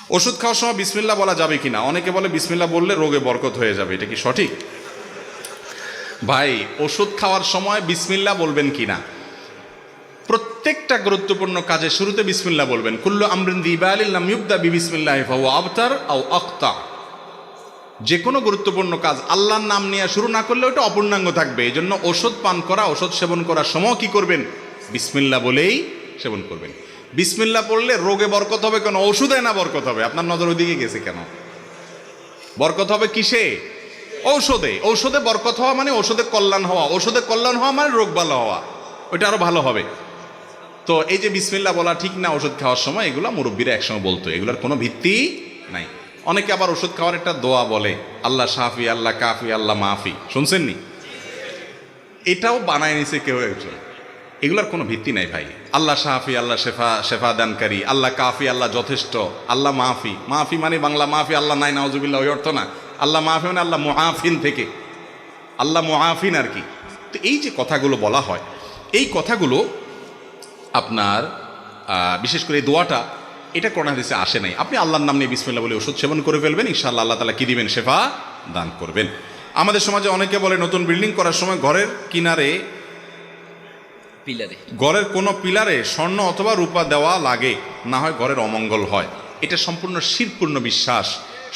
ওষুধ খাওয়ার সময় বিসমিল্লাহ বলা যাবে কিনা? অনেকে বলে বিসমিল্লাহ বললে রোগে বরকত হয়ে যাবে, এটা কি সঠিক? ভাই, ওষুধ খাওয়ার সময় বিসমিল্লাহ বলবেন কিনা, প্রত্যেকটা গুরুত্বপূর্ণ কাজে শুরুতে বিসমিল্লাহ বলবেন। কুল্লু আমরিন যিবালিন লাম ইউবদা বিবিসমিল্লাহি ফাহুয়া আবতার আও আখতা। যে কোনো গুরুত্বপূর্ণ কাজ আল্লাহর নাম নিয়ে শুরু না করলে ওটা অপূর্ণাঙ্গ থাকবে। এই জন্য ওষুধ পান করা, ওষুধ সেবন করার সময় কি করবেন? বিসমিল্লাহ বলেই সেবন করবেন। বিসমিল্লাহ পড়লে রোগে বরকত হবে কেন? ওষুধে না বরকত হবে? আপনার নজর ওইদিকে গেছে কেন? বরকত হবে কিসে? ঔষধে। ঔষধে বরকত হওয়া মানে ওষুধে কল্যাণ হওয়া, ওষুধে কল্যাণ হওয়া মানে রোগ ভালো হওয়া, ওইটা আরো ভালো হবে। তো এই যে বিসমিল্লাহ বলা ঠিক না ওষুধ খাওয়ার সময়, এগুলো মুরব্বীরা একসময় বলতো, এগুলোর কোনো ভিত্তি নাই। অনেকে আবার ওষুধ খাওয়ার একটা দোয়া বলে, আল্লাহ শাফি, আল্লাহ কাফি, আল্লাহ মাফি, শুনছেননি? এটাও বানায় নিছে কেউ একজন। এগুলোর কোনো ভিত্তি নাই ভাই। আল্লাহ শাফি, আল্লাহ শেফা দানকারী, আল্লাহ কাফি, আল্লাহ যথেষ্ট, আল্লাহ মাফি। মাফি মানে বাংলা মাফি, আল্লাহ নাই নাউজুবিল্লাহ, ওই অর্থ না। আল্লাহ মাফি মানে আল্লাহ মুআফিন থেকে, আল্লাহ মুআফিন আর কি। তো এই যে কথাগুলো বলা হয়, এই কথাগুলো আপনার বিশেষ করে এই দোয়াটা, এটা কোরআন হাদিসে আসে নাই। আপনি আল্লাহর নাম নিয়ে বিসমিল্লাহ বলে ওষুধ সেবন করে ফেলবেন, ইনশাআল্লাহ আল্লাহ তাআলা কি দিবেন? শেফা দান করবেন। আমাদের সমাজে অনেকে বলে নতুন বিল্ডিং করার সময় ঘরের কিনারে, ঘরের কোনো পিলারে স্বর্ণ অথবা রূপা দেওয়া লাগে, না হয় ঘরের অমঙ্গল হয়। এটা সম্পূর্ণ শিরকপূর্ণ বিশ্বাস।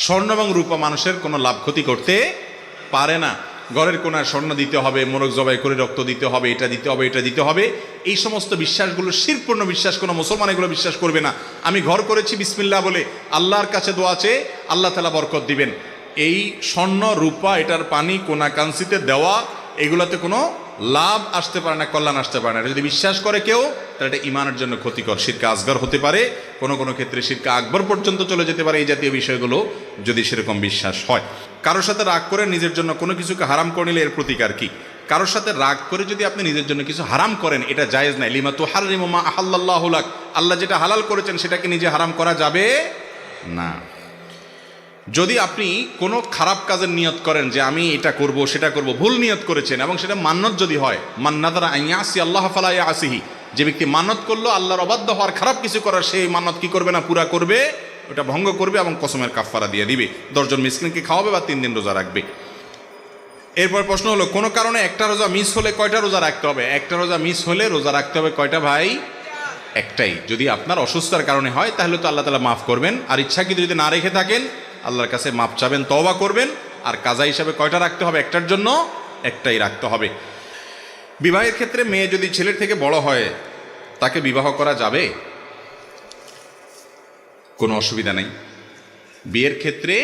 স্বর্ণ এবং রূপা মানুষের কোনো লাভ ক্ষতি করতে পারে না। ঘরের কোনায় স্বর্ণ দিতে হবে, মোরগ জবাই করে রক্ত দিতে হবে, এটা দিতে হবে, এটা দিতে হবে, এই সমস্ত বিশ্বাসগুলো শিরকপূর্ণ বিশ্বাস। কোনো মুসলমান এগুলো বিশ্বাস করবে না। আমি ঘর করেছি বিসমিল্লাহ বলে, আল্লাহর কাছে দোয়া চেয়ে আল্লাহ তাআলা বরকত দিবেন। এই স্বর্ণ রূপা, এটার পানি কোনা কাঞ্চিতে দেওয়া, এগুলোতে কোনো লাভ আসতে পারে না, কল্যাণ আসতে পারে না। এটা যদি বিশ্বাস করে কেউ, তাহলে এটা ইমানের জন্য ক্ষতিকর, শিরকে আসগর হতে পারে, কোনো কোনো ক্ষেত্রে শিরকে আকবর পর্যন্ত চলে যেতে পারে এই জাতীয় বিষয়গুলো যদি সেরকম বিশ্বাস হয়। কারোর সাথে রাগ করে নিজের জন্য কোনো কিছুকে হারাম করে নিলে এর প্রতিকার কি? কারোর সাথে রাগ করে যদি আপনি নিজের জন্য কিছু হারাম করেন, এটা জায়েজ নাই। লিমা তুহাররিমু মা আহাল্লাল্লাহু লাক, আল্লাহ যেটা হালাল করেছেন সেটাকে নিজে হারাম করা যাবে না। যদি আপনি কোনো খারাপ কাজের নিয়ত করেন যে আমি এটা করব সেটা করব, ভুল নিয়ত করেছেন, এবং সেটা মান্নত যদি হয়, মান নাযারা আন ইয়াসি আল্লাহ ফালা ইয়াসিহি, যে ব্যক্তি মান্নত করলো আল্লাহর অবাধ্য হওয়ার, খারাপ কিছু করার, সেই মান্নত কি করবে না? পুরা করবে, ওটা ভঙ্গ করবে এবং কসমের কাফফারা দিয়ে দিবে। 10 জন মিসকিনকে খাওয়াবে বা 3 দিন রোজা রাখবে। এরপর প্রশ্ন হলো, কোনো কারণে একটা রোজা মিস হলে কয়টা রোজা রাখতে হবে? একটা রোজা মিস হলে রোজা রাখতে হবে কয়টা ভাই? একটাই। যদি আপনার অসুস্থতার কারণে হয় তাহলে তো আল্লাহ তাআলা মাফ করবেন, আর ইচ্ছাকৃত যদি না রেখে থাকেন আল্লাহর কাছে মাপ চাবেন, তওবা করবেন। আর কাজা হিসাবে কয়টা রাখতে হবে? একটার জন্য একটাই রাখতে হবে। বিবাহের ক্ষেত্রে মেয়ে যদি ছেলের থেকে বড় হয়, তাকে বিবাহ করা যাবে? কোনো অসুবিধা নেই। বিয়ের ক্ষেত্রে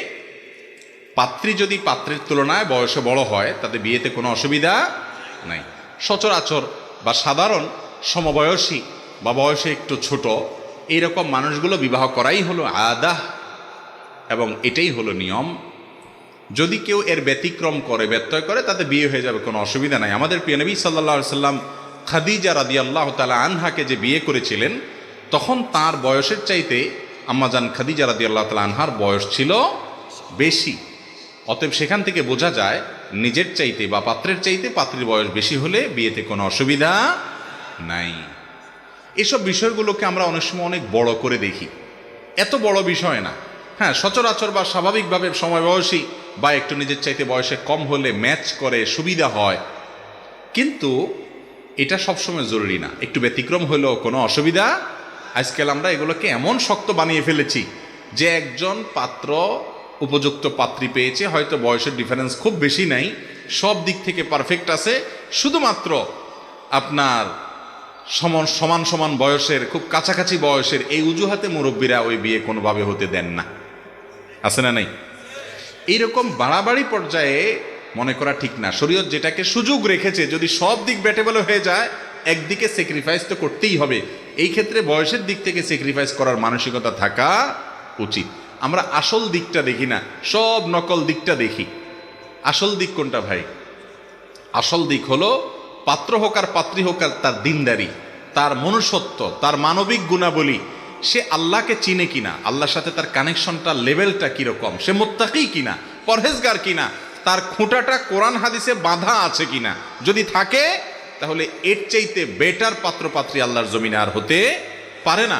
পাত্রী যদি পাত্রের তুলনায় বয়সে বড় হয়, তাতে বিয়েতে কোনো অসুবিধা নাই। সচরাচর বা সাধারণ সমবয়সী বা বয়সে একটু ছোট এইরকম মানুষগুলো বিবাহ করাই হলো আদাহ, এবং এটাই হলো নিয়ম। যদি কেউ এর ব্যতিক্রম করে, ব্যত্যয় করে, তাতে বিয়ে হয়ে যাবে, কোনো অসুবিধা নাই। আমাদের প্রিয় নবী সাল্লাল্লাহু আলাইহি সাল্লাম খাদিজা রাদিয়াল্লাহু তাআলা আনহাকে যে বিয়ে করেছিলেন, তখন তার বয়সের চাইতে আম্মাজান খাদিজা রাদিয়াল্লাহু তাআলা আনহার বয়স ছিল বেশি। অতএব সেখান থেকে বোঝা যায়, নিজের চাইতে বা পাত্রের চাইতে পাত্রীর বয়স বেশি হলে বিয়েতে কোনো অসুবিধা নাই। এসব বিষয়গুলোকে আমরা অনেক সময় অনেক বড় করে দেখি, এত বড় বিষয় না। হ্যাঁ, সচরাচর বা স্বাভাবিকভাবে সমবয়সী বা একটু নিজের চাইতে বয়সে কম হলে ম্যাচ করে, সুবিধা হয়, কিন্তু এটা সবসময় জরুরি না। একটু ব্যতিক্রম হলেও কোনো অসুবিধা। আজকাল আমরা এগুলোকে এমন শক্ত বানিয়ে ফেলেছি যে একজন পাত্র উপযুক্ত পাত্রী পেয়েছে, হয়তো বয়সের ডিফারেন্স খুব বেশি নাই, সব দিক থেকে পারফেক্ট আছে, শুধুমাত্র আপনার সমান সমান বয়সের, খুব কাছাকাছি বয়সের, এই অজুহাতে মুরব্বীরা ওই বিয়ে কোনোভাবে হতে দেন না। আছে না নাই? এইরকম বাড়াবাড়ি পর্যায়ে মনে করা ঠিক না। শরীয়ত যেটাকে সুযোগ রেখেছে, যদি সব দিক ব্যাটেবল হয়ে যায়, একদিকে স্যাক্রিফাইস তো করতেই হবে। এই ক্ষেত্রে বয়সের দিক থেকে স্যাক্রিফাইস করার মানসিকতা থাকা উচিত। আমরা আসল দিকটা দেখি না, সব নকল দিকটা দেখি। আসল দিক কোনটা ভাই? আসল দিক হলো পাত্র হোক আর পাত্রী হোক, আর তার দিনদারি, তার মনুষ্যত্ব, তার মানবিক গুণাবলী, সে আল্লাহকে চিনে কিনা, আল্লাহর সাথে তার কানেকশনটা, লেভেলটা কিরকম, সে মুত্তাকি কিনা, পরহেজগার কিনা, তার খুঁটাটা কোরআন হাদিসে বাঁধা আছে কিনা। যদি থাকে তাহলে এর চাইতে বেটার পাত্র পাত্রী আল্লাহর জমিনে আর হতে পারে না।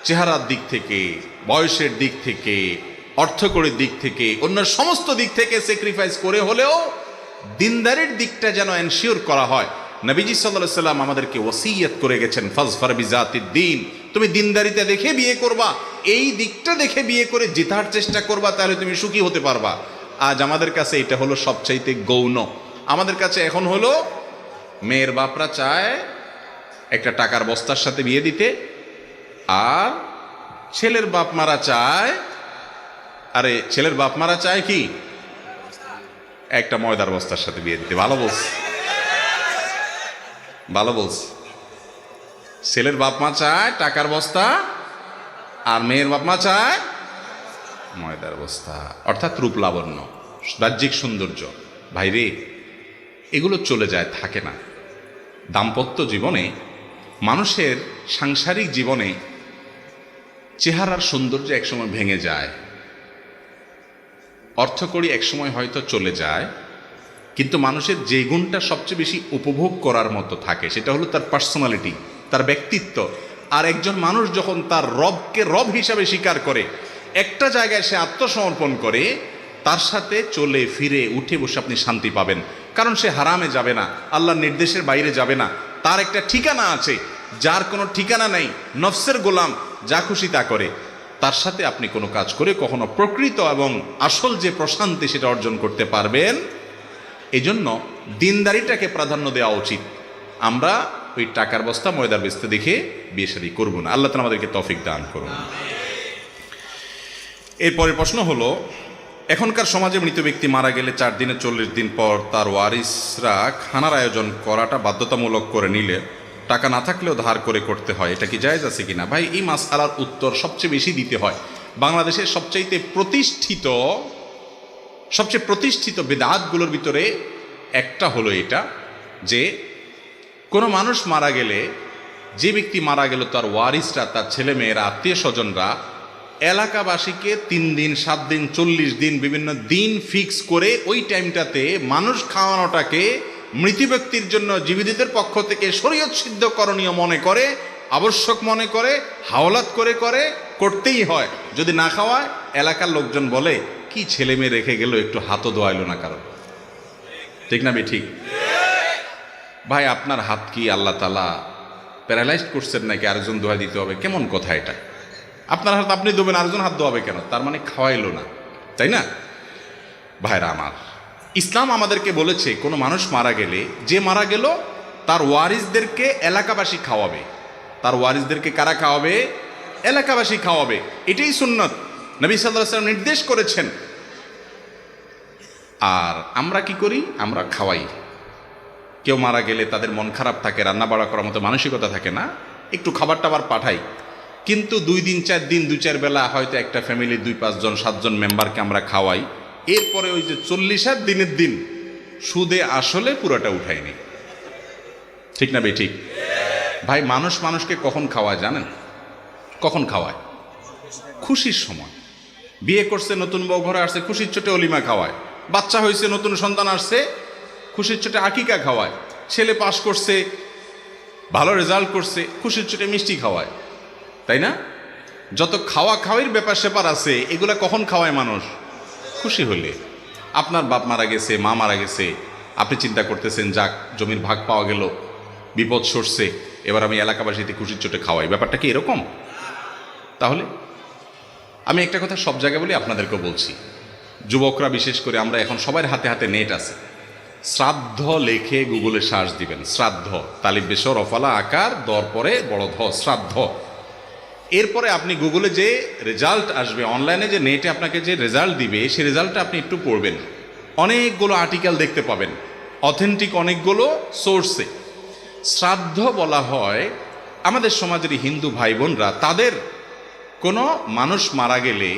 চেহারার দিক থেকে, বয়সের দিক থেকে, অর্থকড়ির দিক থেকে, অন্য সমস্ত দিক থেকে স্যাক্রিফাইস করে হলেও দিনদারির দিকটা যেন এনশিওর করা হয়। নবীজি সাল্লাল্লাহু আলাইহি ওয়াসাল্লাম আমাদেরকে ওসিয়ত করে গেছেন, ফাজফার বিজাতিদ দ্বীন, তুমি দিনদারিতা দেখে বিয়ে করবা, এই দিকটা দেখে বিয়ে করে জেতার চেষ্টা করবা, তাহলে তুমি সুখী হতে পারবা। আজ আমাদের কাছে এটা হলো সবচাইতে গৌণ। আমাদের কাছে এখন হলো মেয়ের বাপরা চায় একটা টাকার বস্তার সাথে বিয়ে দিতে, আর ছেলের বাপ মারা চায়, আরে ছেলের বাপ মারা চায় কি একটা ময়দার বস্তার সাথে বিয়ে দিতে। ভালো বলছি, ভালো বলছি। ছেলের বাপ মা চায় টাকার বস্তা, আর মেয়ের বাপ মা চায় ময়দার বস্তা, অর্থাৎ রূপ লাবণ্য, বাহ্যিক সৌন্দর্য। ভাইরে, এগুলো চলে যায়, থাকে না। দাম্পত্য জীবনে, মানুষের সাংসারিক জীবনে চেহারার সৌন্দর্য একসময় ভেঙে যায়, অর্থকড়ি একসময় হয়তো চলে যায়, কিন্তু মানুষের যে গুণটা সবচেয়ে বেশি উপভোগ করার মতো থাকে সেটা হলো তার পার্সোনালিটি, তার ব্যক্তিত্ব। আর একজন মানুষ যখন তার রবকে রব হিসাবে স্বীকার করে, একটা জায়গায় সে আত্মসমর্পণ করে, তার সাথে চলে ফিরে উঠে বসে আপনি শান্তি পাবেন। কারণ সে হারামে যাবে না, আল্লাহর নির্দেশের বাইরে যাবে না, তার একটা ঠিকানা আছে, যার কোনো ঠিকানা নেই, নফসের গোলাম, যা খুশি তা করে। তার সাথে আপনি কোনো কাজ করে কখনো প্রকৃত এবং আসল যে প্রশান্তি সেটা অর্জন করতে পারবেন। এই জন্য দিনদারিটাকে প্রাধান্য দেওয়া উচিত। আমরা ওই টাকার বস্তা ময়দার বেস্তে দেখে বিয়ে শাদী করবো না। আল্লাহ তাআলা আমাদেরকে তৌফিক দান করুন। এরপরে প্রশ্ন হলো, এখনকার সমাজে মৃত ব্যক্তি মারা গেলে 4 দিনে 40 দিন পর তার ওয়ারিসরা খানার আয়োজন করাটা বাধ্যতামূলক করে নিলে টাকা না থাকলেও ধার করে করতে হয়, এটা কি জায়েজ আছে কিনা? ভাই, এই মাসআলার উত্তর সবচেয়ে বেশি দিতে হয়। বাংলাদেশের সবচেয়ে প্রতিষ্ঠিত বিদআতগুলোর ভিতরে একটা হলো এটা, যে কোনো মানুষ মারা গেলে, যে ব্যক্তি মারা গেল, তার ওয়ারিসরা, তার ছেলে মেয়েরা, আত্মীয় স্বজনরা এলাকাবাসীকে 3 দিন, 7 দিন, 40 দিন, বিভিন্ন দিন ফিক্স করে ওই টাইমটাতে মানুষ খাওয়ানোটাকে মৃত ব্যক্তির জন্য জীবিতদের পক্ষ থেকে শরীয়ত সিদ্ধ করণীয় মনে করে, আবশ্যক মনে করে, হাওলাত করে করতেই হয়। যদি না খাওয়ায়, এলাকার লোকজন বলে কি ছেলে মেয়ে রেখে গেল, একটু হাতও ধোয়াইলো না কারো। ঠিক না ঠিক? ভাই, আপনার হাত কি আল্লাহ তাআলা প্যারালাইজড করছেন নাকি আরেকজন ধোয়া দিতে হবে? কেমন কথা এটা? আপনার হাত আপনি ধোবেন, আরেকজন হাত ধোয়াবে কেন? তার মানে খাওয়াইলো না, তাই না? ভাইরা আমার, ইসলাম আমাদেরকে বলেছে কোনো মানুষ মারা গেলে, যে মারা গেল তার ওয়ারিসদেরকে এলাকাবাসী খাওয়াবে। তার ওয়ারিসদেরকে কারা খাওয়াবে? এলাকাবাসী খাওয়াবে। এটাই সুন্নত, নবী সাল্লাল্লাহু আলাইহি ওয়াসাল্লাম নির্দেশ করেছেন। আর আমরা কি করি? আমরা খাওয়াই। কেউ মারা গেলে তাদের মন খারাপ থাকে, রান্না বাড়া করার মতো মানসিকতা থাকে না, একটু খাবার টাবার পাঠাই। কিন্তু 2 দিন 4 দিন, 2-4 বেলা হয়তো একটা ফ্যামিলি 2-5 জন 7 জন মেম্বারকে আমরা খাওয়াই। এরপরে ওই যে 40 দিনের দিন সুদে আসলে পুরোটা উঠায়নি। ঠিক না ঠিক? ভাই, মানুষ মানুষকে কখন খাওয়ায় জানেন? কখন খাওয়ায়? খুশির সময়। বিয়ে করছে, নতুন বউ ঘরে আসছে, খুশির চোটে অলিমা খাওয়ায়। বাচ্চা হয়েছে, নতুন সন্তান আসছে, খুশির চোটে আকিকা খাওয়ায়। ছেলে পাশ করছে, ভালো রেজাল্ট করছে, খুশির চোটে মিষ্টি খাওয়ায়, তাই না? যত খাওয়া খাওয়ির ব্যাপার স্যাপার আছে, এগুলা কখন খাওয়ায় মানুষ? খুশি হলে। আপনার বাপ মারা গেছে, মা মারা গেছে, আপনি চিন্তা করতেছেন যাক জমির ভাগ পাওয়া গেল, বিপদ সরছে, এবার আমি এলাকাবাসীতে খুশির চোটে খাওয়াই। ব্যাপারটা কি এরকম? তাহলে আমি একটা কথা সব জায়গায় বলি, আপনাদেরকেও বলছি, যুবকরা বিশেষ করে, আমরা এখন সবার হাতে হাতে নেট আছে। শ্রাদ্ধ লেখে গুগলে সার্চ দিবেন, শ্রাদ্ধ, তালিব বেসর অফালা আকার দর পরে বড় ধ, শ্রাদ্ধ। এরপরে আপনি গুগলে যে রেজাল্ট আসবে, অনলাইনে যে নেটে আপনাকে যে রেজাল্ট দিবে, সেই রেজাল্টটা আপনি একটু পড়বেন। অনেকগুলো আর্টিকেল দেখতে পাবেন, অথেন্টিক অনেকগুলো সোর্সে। শ্রাদ্ধ বলা হয় আমাদের সমাজের হিন্দু ভাই বোনরা, তাদের কোনো মানুষ মারা গেলে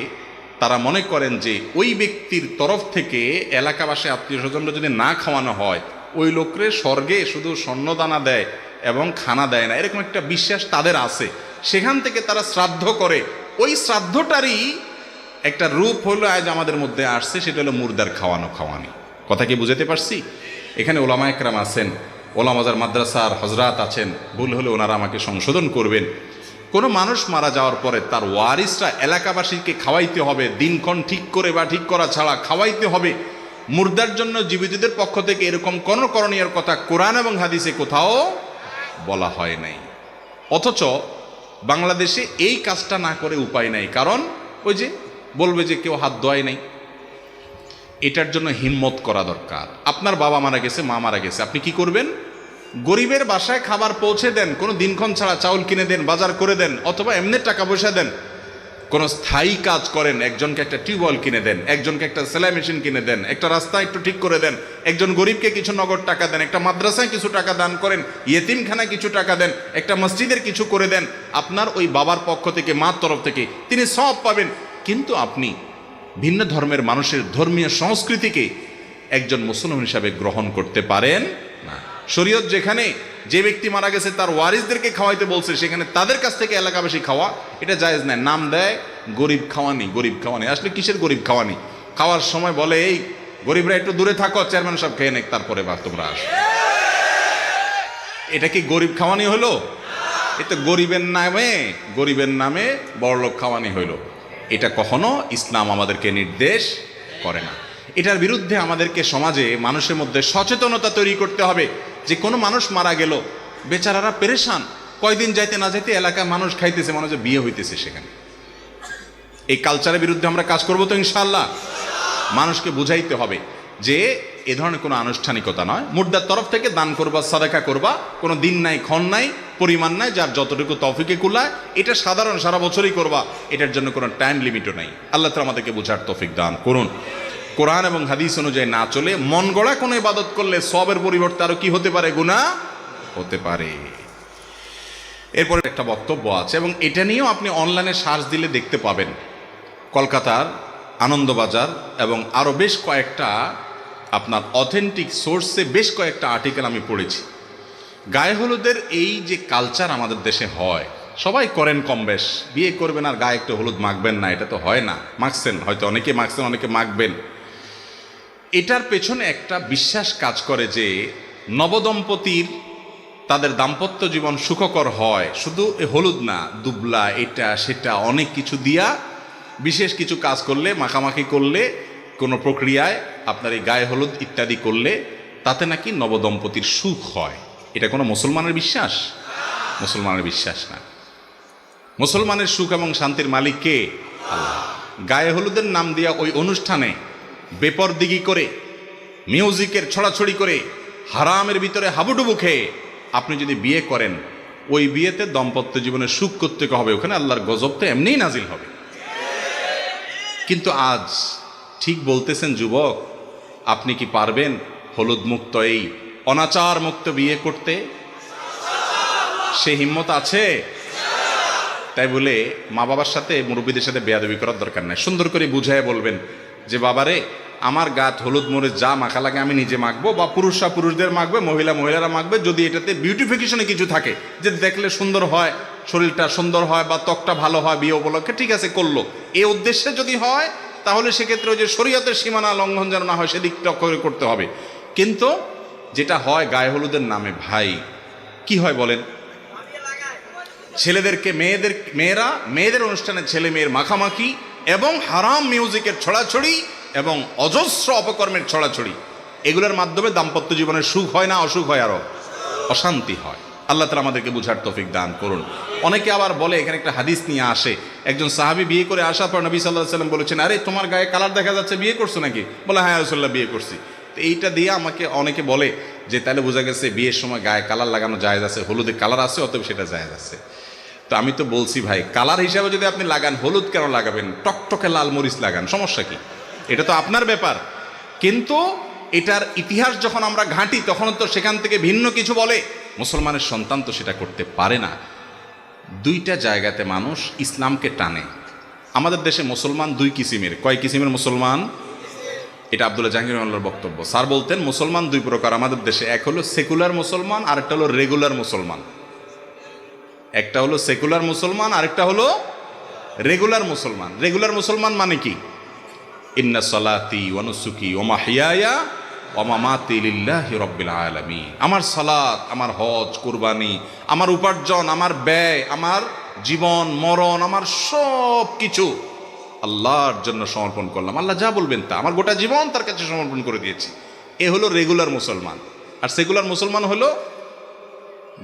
তারা মনে করেন যে ওই ব্যক্তির তরফ থেকে এলাকাবাসী আত্মীয় স্বজনরা যদি না খাওয়ানো হয়, ওই লোকরে স্বর্গে শুধু স্বর্ণদানা দেয় এবং খানা দেয় না, এরকম একটা বিশ্বাস তাদের আছে। সেখান থেকে তারা শ্রাদ্ধ করে। ওই শ্রাদ্ধটারই একটা রূপ হলো আজ আমাদের মধ্যে আসছে, সেটা হলো মুর্দার খাওয়ানি। কথা কি বুঝাতে পারছি? এখানে ওলামা একরাম আছেন, ওলামাজার মাদ্রাসার হজরাত আছেন, ভুল হলে ওনারা আমাকে সংশোধন করবেন। কোনো মানুষ মারা যাওয়ার পরে তার ওয়ারিসরা এলাকাবাসীকে খাওয়াইতে হবে, দিনক্ষণ ঠিক করে বা ঠিক করা ছাড়া খাওয়াইতে হবে। মুর্দার জন্য জীবিতদের পক্ষ থেকে এরকম কোন করণীয় কথা কোরআন এবং হাদিসে কোথাও বলা হয় নাই। অথচ বাংলাদেশে এই কাজটা না করে উপায় নাই, কারণ ওই যে বলবে যে কেউ হাত ধোয় নাই। এটার জন্য হিম্মত করা দরকার। আপনার বাবা মারা গেছে, মা মারা গেছে, আপনি কি করবেন? গরিবের বাসায় খাবার পৌঁছে দেন, কোনো দিনক্ষণ ছাড়া চাউল কিনে দেন, বাজার করে দেন, অথবা এমনি টাকা পয়সা দেন। কোনো স্থায়ী কাজ করেন, একজনকে একটা টিউবওয়েল কিনে দেন, একজনকে একটা সেলাই মেশিন কিনে দেন, একটা রাস্তা একটু ঠিক করে দেন, একজন গরিবকে কিছু নগদ টাকা দেন, একটা মাদ্রাসায় কিছু টাকা দান করেন, ইয়েতিমখানায় কিছু টাকা দেন, একটা মসজিদের কিছু করে দেন। আপনার ওই বাবার পক্ষ থেকে, মার তরফ থেকে তিনি সব পাবেন। কিন্তু আপনি ভিন্ন ধর্মের মানুষের ধর্মীয় সংস্কৃতিকে একজন মুসলমান হিসাবে গ্রহণ করতে পারেন না। শরীয়ত যেখানে যে ব্যক্তি মারা গেছে তার ওয়ারিসদেরকে খাওয়াইতে বলছে, সেখানে তাদের কাছ থেকে এলাকাবাসী খাওয়া এটা জায়েজ নাই। নাম দেয় গরিব খাওয়ানি, গরিব খাওয়ানি। আসলে কিসের গরিব খাওয়ানি? খাওয়ার সময় বলে এই গরিবরা একটু দূরে থাকো, চেয়ারম্যান সব খেয়ে নেক, তারপরে বা তোমরা আস। এটা কি গরিব খাওয়ানি হলো? এটা গরিবের নামে বড়লোক খাওয়ানি হইল। এটা কখনো ইসলাম আমাদেরকে নির্দেশ করে না। এটার বিরুদ্ধে আমাদেরকে সমাজে মানুষের মধ্যে সচেতনতা তৈরি করতে হবে যে কোনো মানুষ মারা গেল, বেচারারা পেরেশান, কয়দিন যাইতে না যাইতে এলাকায় মানুষ খাইতেছে, মনে হচ্ছে বিয়ে হইতেছে সেখানে। এই কালচারের বিরুদ্ধে আমরা কাজ করবো তো ইনশাআল্লাহ। মানুষকে বুঝাইতে হবে যে এ ধরনের কোনো আনুষ্ঠানিকতা নয়, মুর্দার তরফ থেকে দান করবা, সাদাকা করবা, কোনো দিন নাই, ক্ষণ নাই, পরিমাণ নাই, যার যতটুকু তৌফিকে কুলায় এটা সাধারণ সারা বছরই করবা, এটার জন্য কোনো টাইম লিমিটও নাই। আল্লাহ তাআলা আমাদেরকে বোঝার তৌফিক দান করুন। কোরআন এবং হাদিস অনুযায়ী না চলে মন গড়া কোনো ইবাদত করলে সবের পরিবর্তে আরো কি হতে পারে? গুনাহ হতে পারে। এরপরে একটা বক্তব্য আছে এবং এটা নিয়েও আপনি অনলাইনে সার্চ দিলে দেখতে পাবেন। কলকাতার আনন্দবাজার এবং আরো বেশ কয়েকটা আপনার অথেন্টিক সোর্সে বেশ কয়েকটা আর্টিকেল আমি পড়েছি। গায়ে হলুদের এই যে কালচার আমাদের দেশে হয়, সবাই করেন কম বেশ, বিয়ে করবেন আর গায়ে একটু হলুদ মাখবেন না, এটা তো হয় না। মাখছেন হয়তো, অনেকে মাখছেন, অনেকে মাখবেন। এটার পেছনে একটা বিশ্বাস কাজ করে যে নবদম্পতির তাদের দাম্পত্য জীবন সুখকর হয় শুধু হলুদ না, দুবলা, এটা সেটা অনেক কিছু দিয়া বিশেষ কিছু কাজ করলে, মাখামাখি করলে, কোনো প্রক্রিয়ায় আপনার এই গায়ে হলুদ ইত্যাদি করলে তাতে নাকি নবদম্পতির সুখ হয়। এটা কোনো মুসলমানের বিশ্বাস? মুসলমানের বিশ্বাস না। মুসলমানের সুখ এবং শান্তির মালিক কে? আল্লাহ। গায়ে হলুদের নাম দিয়া ওই অনুষ্ঠানে বেপরদিগি করে, মিউজিকের ছড়াছড়ি করে, হারামের ভিতরে হাবুডুবু খেয়ে আপনি যদি বিয়ে করেন, ওই বিয়েতে দাম্পত্য জীবনের সুখ করতে হবে, ওখানে আল্লাহর গজব তো এমনিই নাজিল হবে। কিন্তু আজ ঠিক বলতেছেন যুবক, আপনি কি পারবেন হলুদ মুক্ত এই অনাচার মুক্ত বিয়ে করতে? সে হিম্মত আছে? তাই বলে মা বাবার সাথে, মুরব্বীদের সাথে বেয়াদবি করার দরকার নাই। সুন্দর করে বুঝায় বলবেন যে বাবারে, আমার গাত হলুদ মরিচ যা মাখা লাগে আমি নিজে মাখবো, বা পুরুষরা পুরুষদের মাখবে, মহিলারা মাখবে। যদি এটাতে বিউটিফিকেশনে কিছু থাকে, যে দেখলে সুন্দর হয়, শরীরটা সুন্দর হয়, বা ত্বকটা ভালো হয় বিয়ে উপলক্ষে, ঠিক আছে করলো। এই উদ্দেশ্যে যদি হয় তাহলে সেক্ষেত্রে ওই যে শরীয়তের সীমানা লঙ্ঘন যেন না হয় সেদিকটা করতে হবে। কিন্তু যেটা হয় গায়ে হলুদের নামে, ভাই কি হয় বলেন? ছেলেদেরকে মেয়েদের অনুষ্ঠানে ছেলে মেয়ের মাখামাখি এবং হারাম মিউজিকের ছড়াছড়ি এবং অজস্র অপকর্মের ছড়াছড়ি, এগুলোর মাধ্যমে দাম্পত্য জীবনের সুখ হয় না, অসুখ হয়, আরো অশান্তি হয়। আল্লাহ তাআলা আমাদেরকে বুঝার তৌফিক দান করুন। অনেকে আবার বলে, এখানে একটা হাদিস নিয়ে আসে, একজন সাহাবী বিয়ে করে আসার পর নবী সাল্লাল্লাহু আলাইহি ওয়াসাল্লাম বলেছেন, আরে তোমার গায়ে কালার দেখা যাচ্ছে, বিয়ে করছো নাকি? বলে হ্যাঁ রাসূলুল্লাহ, বিয়ে করছি। তো এইটা দিয়ে আমাকে অনেকে বলে যে তাহলে বোঝা গেছে বিয়ের সময় গায়ে কালার লাগানো জায়েজ আছে, হলুদে কালার আছে, অতএব সেটা জায়েজ আছে। তো আমি তো বলছি ভাই, কালার হিসাবে যদি আপনি লাগান, হলুদ কেন লাগাবেন? টকটকে লাল মরিচ লাগান, সমস্যা কি? এটা তো আপনার ব্যাপার। কিন্তু এটার ইতিহাস যখন আমরা ঘাঁটি, তখন তো সেখান থেকে ভিন্ন কিছু বলে। মুসলমানের সন্তান তো সেটা করতে পারে না। দুইটা জায়গাতে মানুষ ইসলামকে টানে। আমাদের দেশে মুসলমান দুই কিসিমের। কয় কিসিমের মুসলমান? এটা আব্দুল্লাহ জাহাঙ্গীর রহমানুল্লাহর বক্তব্য। স্যার বলতেন মুসলমান দুই প্রকার আমাদের দেশে, এক হলো সেকুলার মুসলমান, আরেকটা হলো রেগুলার মুসলমান। একটা হলো সেকুলার মুসলমান, আরেকটা হলো রেগুলার মুসলমান। রেগুলার মুসলমান মানে কি? ইন্না সালাতি ওয়া নুসুকি ওয়া মাহইয়ায়া ওয়া মামাতি লিল্লাহি রাব্বিল আলামিন। আমার সালাত, আমার হজ, কুরবানি, আমার উপার্জন, আমার ব্যয়, আমার জীবন মরণ আমার সব কিছু আল্লাহর জন্য সমর্পণ করলাম, আল্লাহ যা বলবেন তা, আমার গোটা জীবন তার কাছে সমর্পণ করে দিয়েছি। এ হলো রেগুলার মুসলমান। আর সেকুলার মুসলমান হলো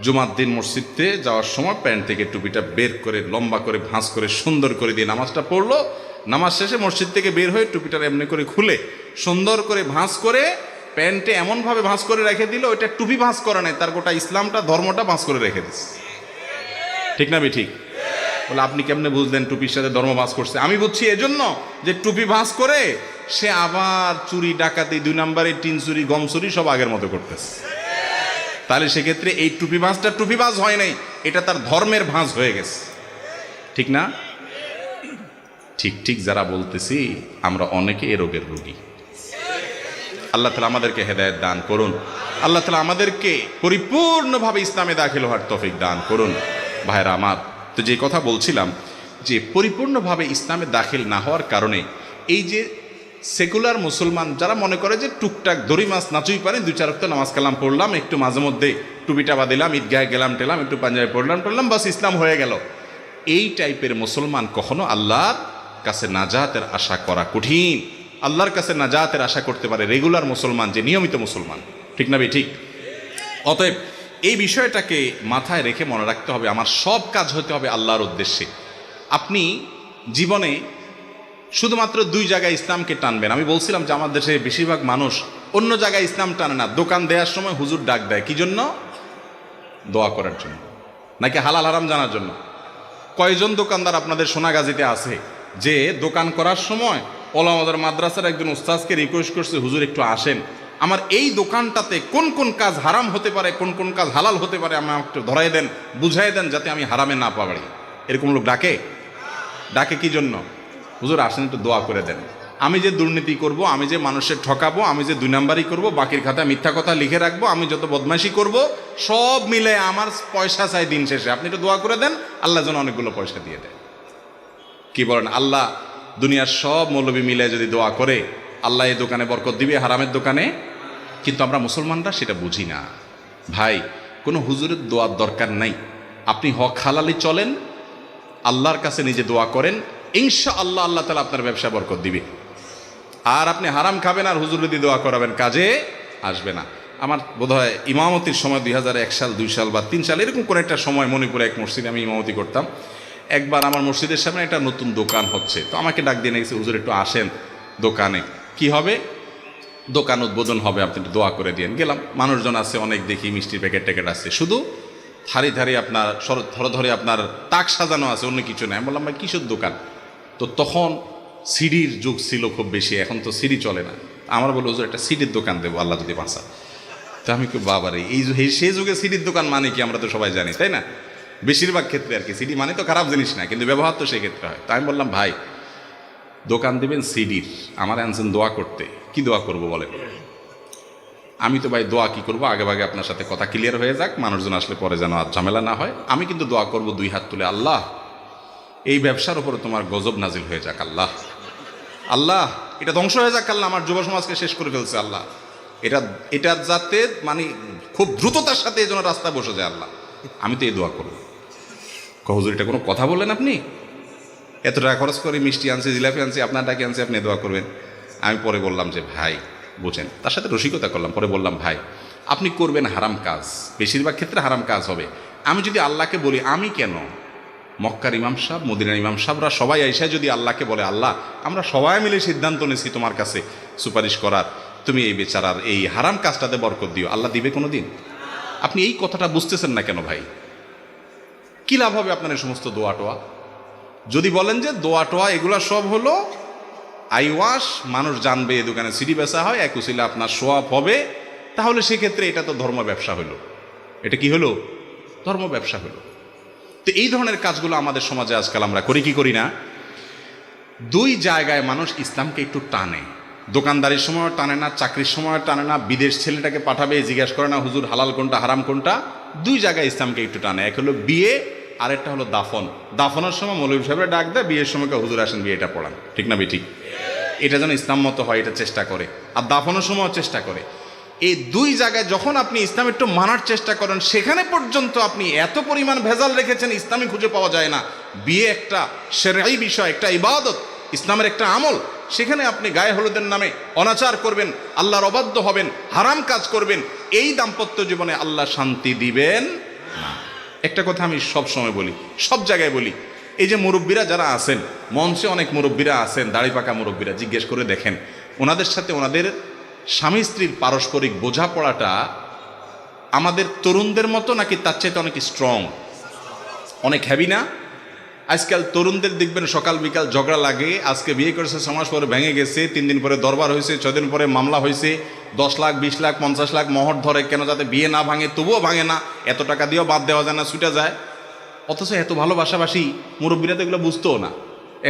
জুমার দিন মসজিদে যাওয়ার সময় প্যান্ট থেকে টুপিটা বের করে লম্বা করে ভাঁজ করে সুন্দর করে দিয়ে নামাজটা পড়লো, নামাজ শেষে মসজিদ থেকে বের হয়ে টুপিটা এমনি করে খুলে সুন্দর করে ভাঁজ করে প্যান্টে এমনভাবে ভাঁজ করে রেখে দিল, ওইটা টুপি ভাঁজ করা নেই, তার গোটা ইসলামটা ধর্মটা ভাঁজ করে রেখে দিচ্ছে। ঠিক না ঠিক? বলে আপনি কেমনে বুঝলেন টুপির সাথে ধর্ম ভাঁজ করছে? আমি বুঝছি এজন্য যে টুপি ভাঁজ করে সে আবার চুরি ডাকাতি 2 নম্বরে টিন চুরি গম চুরি সব আগের মতো করতেছে। তাহলে সেক্ষেত্রে এই টুপি ভাঁজটা টুপি ভাঁজ হয় নাই, এটা তার ধর্মের ভাঁজ হয়ে গেছে। ঠিক না? ঠিক ঠিক যারা বলতেছি আমরা অনেকে এ রোগের রোগী। আল্লাহ তাআলা আমাদেরকে হেদায়েত দান করুন, আল্লাহ তাআলা আমাদেরকে পরিপূর্ণভাবে ইসলামে দাখিল হওয়ার তৌফিক দান করুন। ভাইরা আমার, তো যে কথা বলছিলাম যে পরিপূর্ণভাবে ইসলামে দাখিল না হওয়ার কারণে এই যে সেকুলার মুসলমান যারা মনে করে যে টুকটাক দড়ি মাছ নাচুই পারে, 2-4 ওয়াক্ত নামাজ কালাম পড়লাম, একটু মাঝে মধ্যে টুপিটা বাঁধিলাম, ঈদগাহে গেলাম টেলাম, একটু পাঞ্জাবি পড়লাম বাস ইসলাম হয়ে গেল, এই টাইপের মুসলমান কখনো আল্লাহর কাছে নাজাতের আশা করা কঠিন। আল্লাহর কাছে নাজাতের আশা করতে পারে রেগুলার মুসলমান, যে নিয়মিত মুসলমান। ঠিক না ঠিক? অতএব এই বিষয়টাকে মাথায় রেখে মনে রাখতে হবে আমার সব কাজ হতে হবে আল্লাহর উদ্দেশ্যে। আপনি জীবনে শুধুমাত্র 2 জায়গায় ইসলামকে টানবেন। আমি বলছিলাম যে আমার দেশে বেশিরভাগ মানুষ অন্য জায়গায় ইসলাম টানে না। দোকান দেওয়ার সময় হুজুর ডাক দেয় কি জন্য? দোয়া করার জন্য, নাকি হালাল হারাম জানার জন্য? কয়জন দোকানদার আপনাদের সোনাগাজীতে আছে যে দোকান করার সময় ওলামাদের মাদ্রাসার একজন উস্তাদকে রিকোয়েস্ট করছে, হুজুর একটু আসেন, আমার এই দোকানটাতে কোন কোন কাজ হারাম হতে পারে, কোন কোন কাজ হালাল হতে পারে, আমাকে একটু ধরাই দেন, বুঝাই দেন, যাতে আমি হারামে না পারি। এরকম লোক ডাকে কি জন্য? হুজুর আসেন একটু দোয়া করে দেন, আমি যে দুর্নীতি করব, আমি যে মানুষের ঠকাবো, আমি যে 2 নাম্বারই করবো, বাকির খাতায় মিথ্যা কথা লিখে রাখবো, আমি যত বদমাইশি করব, সব মিলে আমার পয়সা চাই দিন শেষে, আপনি একটু দোয়া করে দেন, আল্লাহ যেন অনেকগুলো পয়সা দিয়ে দেয়। কি বলেন? আল্লাহ দুনিয়ার সব মৌলবী মিলে যদি দোয়া করে আল্লাহ এই দোকানে বরকত দিবে, হারামের দোকানে? কিন্তু আমরা মুসলমানরা সেটা বুঝি না। ভাই, কোনো হুজুরের দোয়ার দরকার নাই, আপনি হক হালালি চলেন, আল্লাহর কাছে নিজে দোয়া করেন, ইনশাআল্লাহ আল্লাহ তাআলা আপনার ব্যবসা বরকত দিবে। আর আপনি হারাম খাবেন আর হুজুর যদি দোয়া করাবেন, কাজে আসবে না। আমার বোধহয় ইমামতির সময় 2001 সাল 2 সাল বা 3 সাল এরকম কোনো একটা সময় মণিপুরে এক মসজিদে আমি ইমামতি করতাম। একবার আমার মসজিদের সামনে একটা নতুন দোকান হচ্ছে, তো আমাকে ডাক দিয়ে গেছে, হুজুর একটু আসেন দোকানে, কি হবে? দোকান উদ্বোধন হবে, আপনি একটু দোয়া করে দিয়েন। গেলাম, মানুষজন আছে অনেক, দেখি মিষ্টির প্যাকেট ট্যাকেট আছে, শুধু ধারে আপনার ধরে আপনার তাক সাজানো আছে, অন্য কিছু নেই। আমি বললাম ভাই কিসের দোকান? তো তখন সিডির যুগ ছিল খুব বেশি, এখন তো সিডি চলে না। আমার বলে হুজুর একটা সিডির দোকান দেবো আল্লাহ যদি বাঁচা। তো আমি কি বাবারে, সেই যুগে সিডির দোকান মানে কি আমরা তো সবাই জানি, তাই না? বেশিরভাগ ক্ষেত্রে আর কি সিডি মানে তো খারাপ জিনিস না, কিন্তু ব্যবহার তো সেই ক্ষেত্রে হয়। তো আমি বললাম ভাই দোকান দেবেন সিডির, আমার আনছেন দোয়া করতে, কি দোয়া করবো বলেন? আমি তো ভাই দোয়া কি করবো, আগে ভাগে আপনার সাথে কথা ক্লিয়ার হয়ে যাক, মানুষজন আসলে পরে যেন আর ঝামেলা না হয়। আমি কিন্তু দোয়া করব 2 হাত তুলে, আল্লাহ এই ব্যবসার উপরে তোমার গজব নাজিল হয়ে যাক, আল্লাহ আল্লাহ এটা ধ্বংস হয়ে যাক, আল্লাহ আমার যুব সমাজকে শেষ করে ফেলছে, আল্লাহ এটা যাতে মানে খুব দ্রুততার সাথে এই জন্য রাস্তায় বসে যায়, আল্লাহ আমি তো এই দোয়া করবো। হুজুর এটা কোনো কথা বললেন আপনি? এত টাকা খরচ করে মিষ্টি আনছি, জিলাপি আনছি, আপনার ডাকে আনছি, আপনি দোয়া করবেন? আমি পরে বললাম যে ভাই বুঝেন, তার সাথে রসিকতা করলাম। পরে বললাম ভাই আপনি করবেন হারাম কাজ, বেশিরভাগ ক্ষেত্রে হারাম কাজ হবে। আমি যদি আল্লাহকে বলি, আমি কেন, মক্কার ইমাম সাহেব, মদিনার ইমাম সাহেবরা সবাই আইসা যদি আল্লাহকে বলে, আল্লাহ আমরা সবাই মিলে সিদ্ধান্ত নিয়েছি তোমার কাছে সুপারিশ করার, তুমি এই বেচারার এই হারাম কাজটাতে বরকত দিও, আল্লাহ দিবে কোনো দিন? আপনি এই কথাটা বুঝতেছেন না কেন ভাই? কি লাভ হবে আপনার এই সমস্ত দোয়া টোয়া? যদি বলেন যে দোয়া টোয়া এগুলা সব হলো আইওয়াশ, মানুষ জানবে এই দোকানে সিডি বেচা হয়, এক উসিলে আপনার সোয়াব হবে, তাহলে সেক্ষেত্রে এটা তো ধর্ম ব্যবসা হলো। এটা কি হলো? ধর্ম ব্যবসা হলো। তো এই ধরনের কাজগুলো আমাদের সমাজে আজকাল আমরা করি কি করি না? 2 জায়গায় মানুষ ইসলামকে একটু টানে, দোকানদারির সময় টানে না, চাকরির সময় টানে না, বিদেশ ছেলেটাকে পাঠাবে জিজ্ঞাসা করে না হুজুর হালাল কোনটা হারাম কোনটা। 2 জায়গায় ইসলামকে একটু টানে, এক হলো বিয়ে, আরেকটা হলো দাফন। দাফনের সময় মৌলভী সাহেবের ডাক দেয়, বিয়ের সময় হুজুর আসেন বিয়েটা পড়ান। ঠিক না ঠিক? এটা যেন ইসলাম মতো হয় এটা চেষ্টা করে, আর দাফনের সময়ও চেষ্টা করে। এই দুই জায়গায় যখন আপনি ইসলাম একটু মানার চেষ্টা করেন, সেখানে পর্যন্ত আপনি এত পরিমাণ ভেজাল রেখেছেন, ইসলামী খুঁজে পাওয়া যায় না। বিয়ে একটা শরঈ বিষয়, একটা ইবাদত, ইসলামের একটা আমল, সেখানে আপনি গায়ে হলুদের নামে অনাচার করবেন, আল্লাহর অবাধ্য হবেন, হারাম কাজ করবেন, এই দাম্পত্য জীবনে আল্লাহ শান্তি দিবেন না। একটা কথা আমি সব সময় বলি, সব জায়গায় বলি, এই যে মুরব্বীরা যারা আছেন, মঞ্চে অনেক মুরব্বীরা আছেন, দাড়ি পাকা মুরব্বীরা, জিজ্ঞেস করে দেখেন ওনাদের সাথে ওনাদের স্বামী স্ত্রীর পারস্পরিক বোঝাপড়াটা আমাদের তরুণদের মতো নাকি তার চাইতে অনেক স্ট্রং, অনেক হ্যাভি না? আজকাল তরুণদের দেখবেন সকাল বিকাল ঝগড়া লাগে, আজকে বিয়ে করেছে 6 মাস পরে ভেঙে গেছে, 3 দিন পরে দরবার হয়েছে, 6 দিন পরে মামলা হয়েছে, 10 লাখ 20 লাখ 50 লাখ মহর ধরে, কেন? যাতে বিয়ে না ভাঙে, তবুও ভাঙে না, এত টাকা দিয়েও বাদ দেওয়া যায় না, ছুটে যায়। অথচ এত ভালোবাসাবাসি মুরব্বীরা তো এগুলো বুঝতেও না।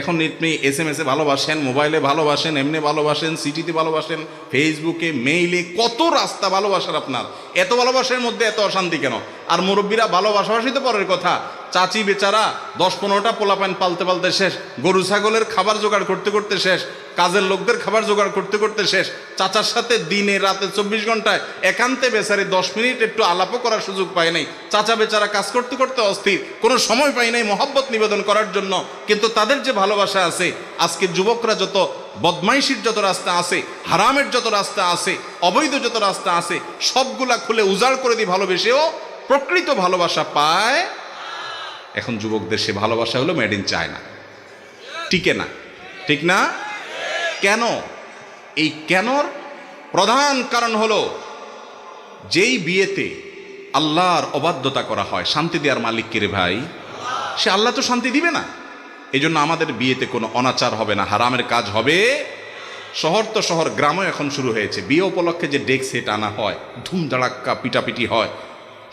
এখন আপনি SMS এ ভালোবাসেন, মোবাইলে ভালোবাসেন, এমনি ভালোবাসেন, সিটিতে ভালোবাসেন, ফেসবুকে, মেইলে, কত রাস্তা ভালোবাসার আপনার। এত ভালোবাসার মধ্যে এত অশান্তি কেন? আর মুরব্বীরা ভালোবাসাবাসি তো পরের কথা, চাচি বেচারা 10-15টা পোলাপান পালতে পালতে শেষ, গরু ছাগলের খাবার জোগাড় করতে করতে শেষ, কাজের লোকদের খাবার জোগাড় করতে করতে শেষ, চাচার সাথে দিনে রাতে 24 ঘন্টায় একান্তে বেচারি 10 মিনিট একটু আলাপও করার সুযোগ পায় নাই। চাচা বেচারা কাজ করতে করতে অস্থির, কোনো সময় পায় নাই মহব্বত নিবেদন করার জন্য। কিন্তু তাদের যে ভালোবাসা আছে, আজকে যুবকরা যত বদমাইশির যত রাস্তা আছে, হারামের যত রাস্তা আছে, অবৈধ যত রাস্তা আছে, সবগুলা খুলে উজাড় করে দিয়ে ভালোবেসেও প্রকৃত ভালোবাসা পায়। এখন যুবকদের সে ভালোবাসা হলো মেড ইন চায়না, টিকে না, ঠিক না? কেন? এই কেনর প্রধান কারণ হলো, যেই বিয়েতে আল্লাহর অবাধ্যতা করা হয়, শান্তি দেওয়ার মালিক কে রে ভাই? সে আল্লাহ তো শান্তি দিবে না। এই জন্য আমাদের বিয়েতে কোনো অনাচার হবে না, হারামের কাজ হবে। শহর তো শহর, গ্রামও এখন শুরু হয়েছে। বিয়ে উপলক্ষে যে ডেক সেট আনা হয়, ধুমধাড়াক্কা পিটাপিটি হয়,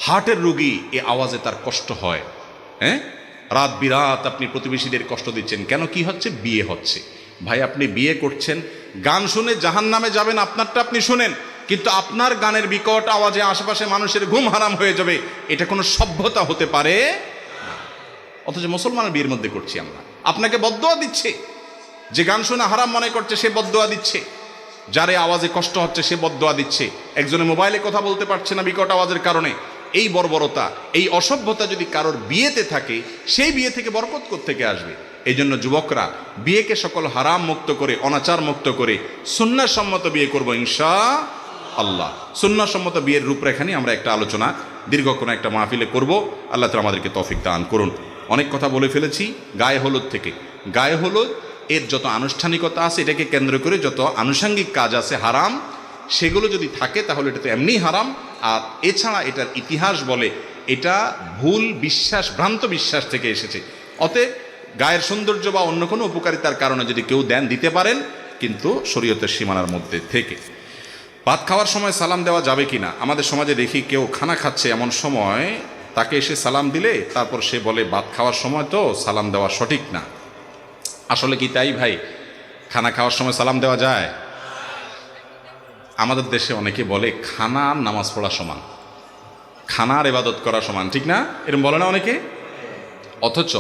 হার্টের রোগী এ আওয়াজে তার কষ্ট হয়। হ্যাঁ, রাত বিরাত আপনি প্রতিবেশীদের কষ্ট দিচ্ছেন কেন? কি হচ্ছে? বিয়ে হচ্ছে। ভাই আপনি বিয়ে করছেন, গান শুনে জাহান্নামে যাবেন, আপনারটা আপনি শুনেন, কিন্তু আপনার গানের বিকট আওয়াজে আশেপাশে মানুষের ঘুম হারাম হয়ে যাবে, এটা কোনো সভ্যতা হতে পারে? অথচ মুসলমানের বিয়ের মধ্যে করছি আমরা। আপনাকে বদদোয়া দিচ্ছে, যে গান শুনে হারাম মনে করছে সে বদদোয়া দিচ্ছে, যারে আওয়াজে কষ্ট হচ্ছে সে বদদোয়া দিচ্ছে, একজনে মোবাইলে কথা বলতে পারছে না বিকট আওয়াজের কারণে। এই বর্বরতা, এই অসভ্যতা যদি কারোর বিয়েতে থাকে, সেই বিয়ে থেকে বরকত কোত্থেকে আসবে? এই জন্য যুবকরা বিয়েকে সকল হারাম মুক্ত করে, অনাচার মুক্ত করে সুন্নাহসম্মত বিয়ে করব ইনশাআল্লাহ। সুন্নাহসম্মত বিয়ের রূপরেখা নিয়ে আমরা একটা আলোচনা দীর্ঘ কোনো একটা মাহফিলে করব। আল্লাহ তাআলা আমাদেরকে তৌফিক দান করুন। অনেক কথা বলে ফেলেছি গায়ে হলুদ থেকে। গায়ে হলুদ এর যত আনুষ্ঠানিকতা আছে, এটাকে কেন্দ্র করে যত আনুষঙ্গিক কাজ আছে হারাম, সেগুলো যদি থাকে তাহলে এটা তো এমনি হারাম। আর এছাড়া এটার ইতিহাস বলে এটা ভুল বিশ্বাস, ভ্রান্ত বিশ্বাস থেকে এসেছে। অতএব গায়ের সৌন্দর্য বা অন্য কোনো উপকারিতার কারণে যদি কেউ দেন, দিতে পারেন, কিন্তু শরীয়তের সীমানার মধ্যে থেকে। ভাত খাওয়ার সময় সালাম দেওয়া যাবে কিনা? আমাদের সমাজে দেখি কেউ খানা খাচ্ছে, এমন সময় তাকে এসে সালাম দিলে তারপর সে বলে ভাত খাওয়ার সময় তো সালাম দেওয়া সঠিক না। আসলে কি তাই ভাই? খানা খাওয়ার সময় সালাম দেওয়া যায়? আমাদের দেশে অনেকে বলে খানার নামাজ পড়া সমান, খানার ইবাদত করা সমান, ঠিক না? এরকম বলে না অনেকে? অথচ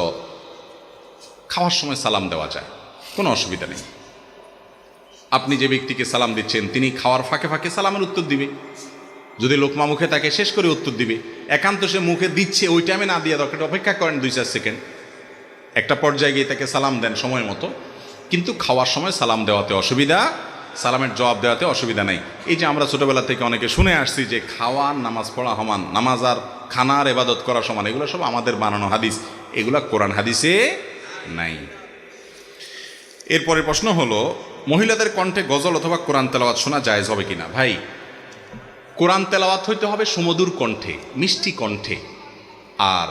খাওয়ার সময় সালাম দেওয়া যায়, কোনো অসুবিধা নেই। আপনি যে ব্যক্তিকে সালাম দিচ্ছেন তিনি খাওয়ার ফাঁকে ফাঁকে সালামের উত্তর দিবে, যদি লোকমা মুখে তাকে শেষ করে উত্তর দিবে। একান্ত সে মুখে দিচ্ছে, ওই টাইমে না দিয়ে দরকার অপেক্ষা করেন 2-4 সেকেন্ড, একটা পর্যায়ে গিয়ে তাকে সালাম দেন সময় মতো। কিন্তু খাওয়ার সময় সালাম দেওয়াতে অসুবিধা, সালামের জবাব দেওয়াতে অসুবিধা নেই। এই যে আমরা ছোটবেলা থেকে অনেকে শুনে আসছি যে খাওয়ার নামাজ পড়া সমান, নামাজ আর খানার ইবাদত করা সমান, এগুলো সব আমাদের বানানো হাদিস, এগুলা কোরআন হাদিসে নাই। এরপরে প্রশ্ন হলো, মহিলাদের কণ্ঠে গজল অথবা কোরআন তেলাওয়াত শোনা জায়েজ হবে কিনা? ভাই, কোরআন তেলাওয়াত হইতে হবে সুমধুর কণ্ঠে, মিষ্টি কণ্ঠে। আর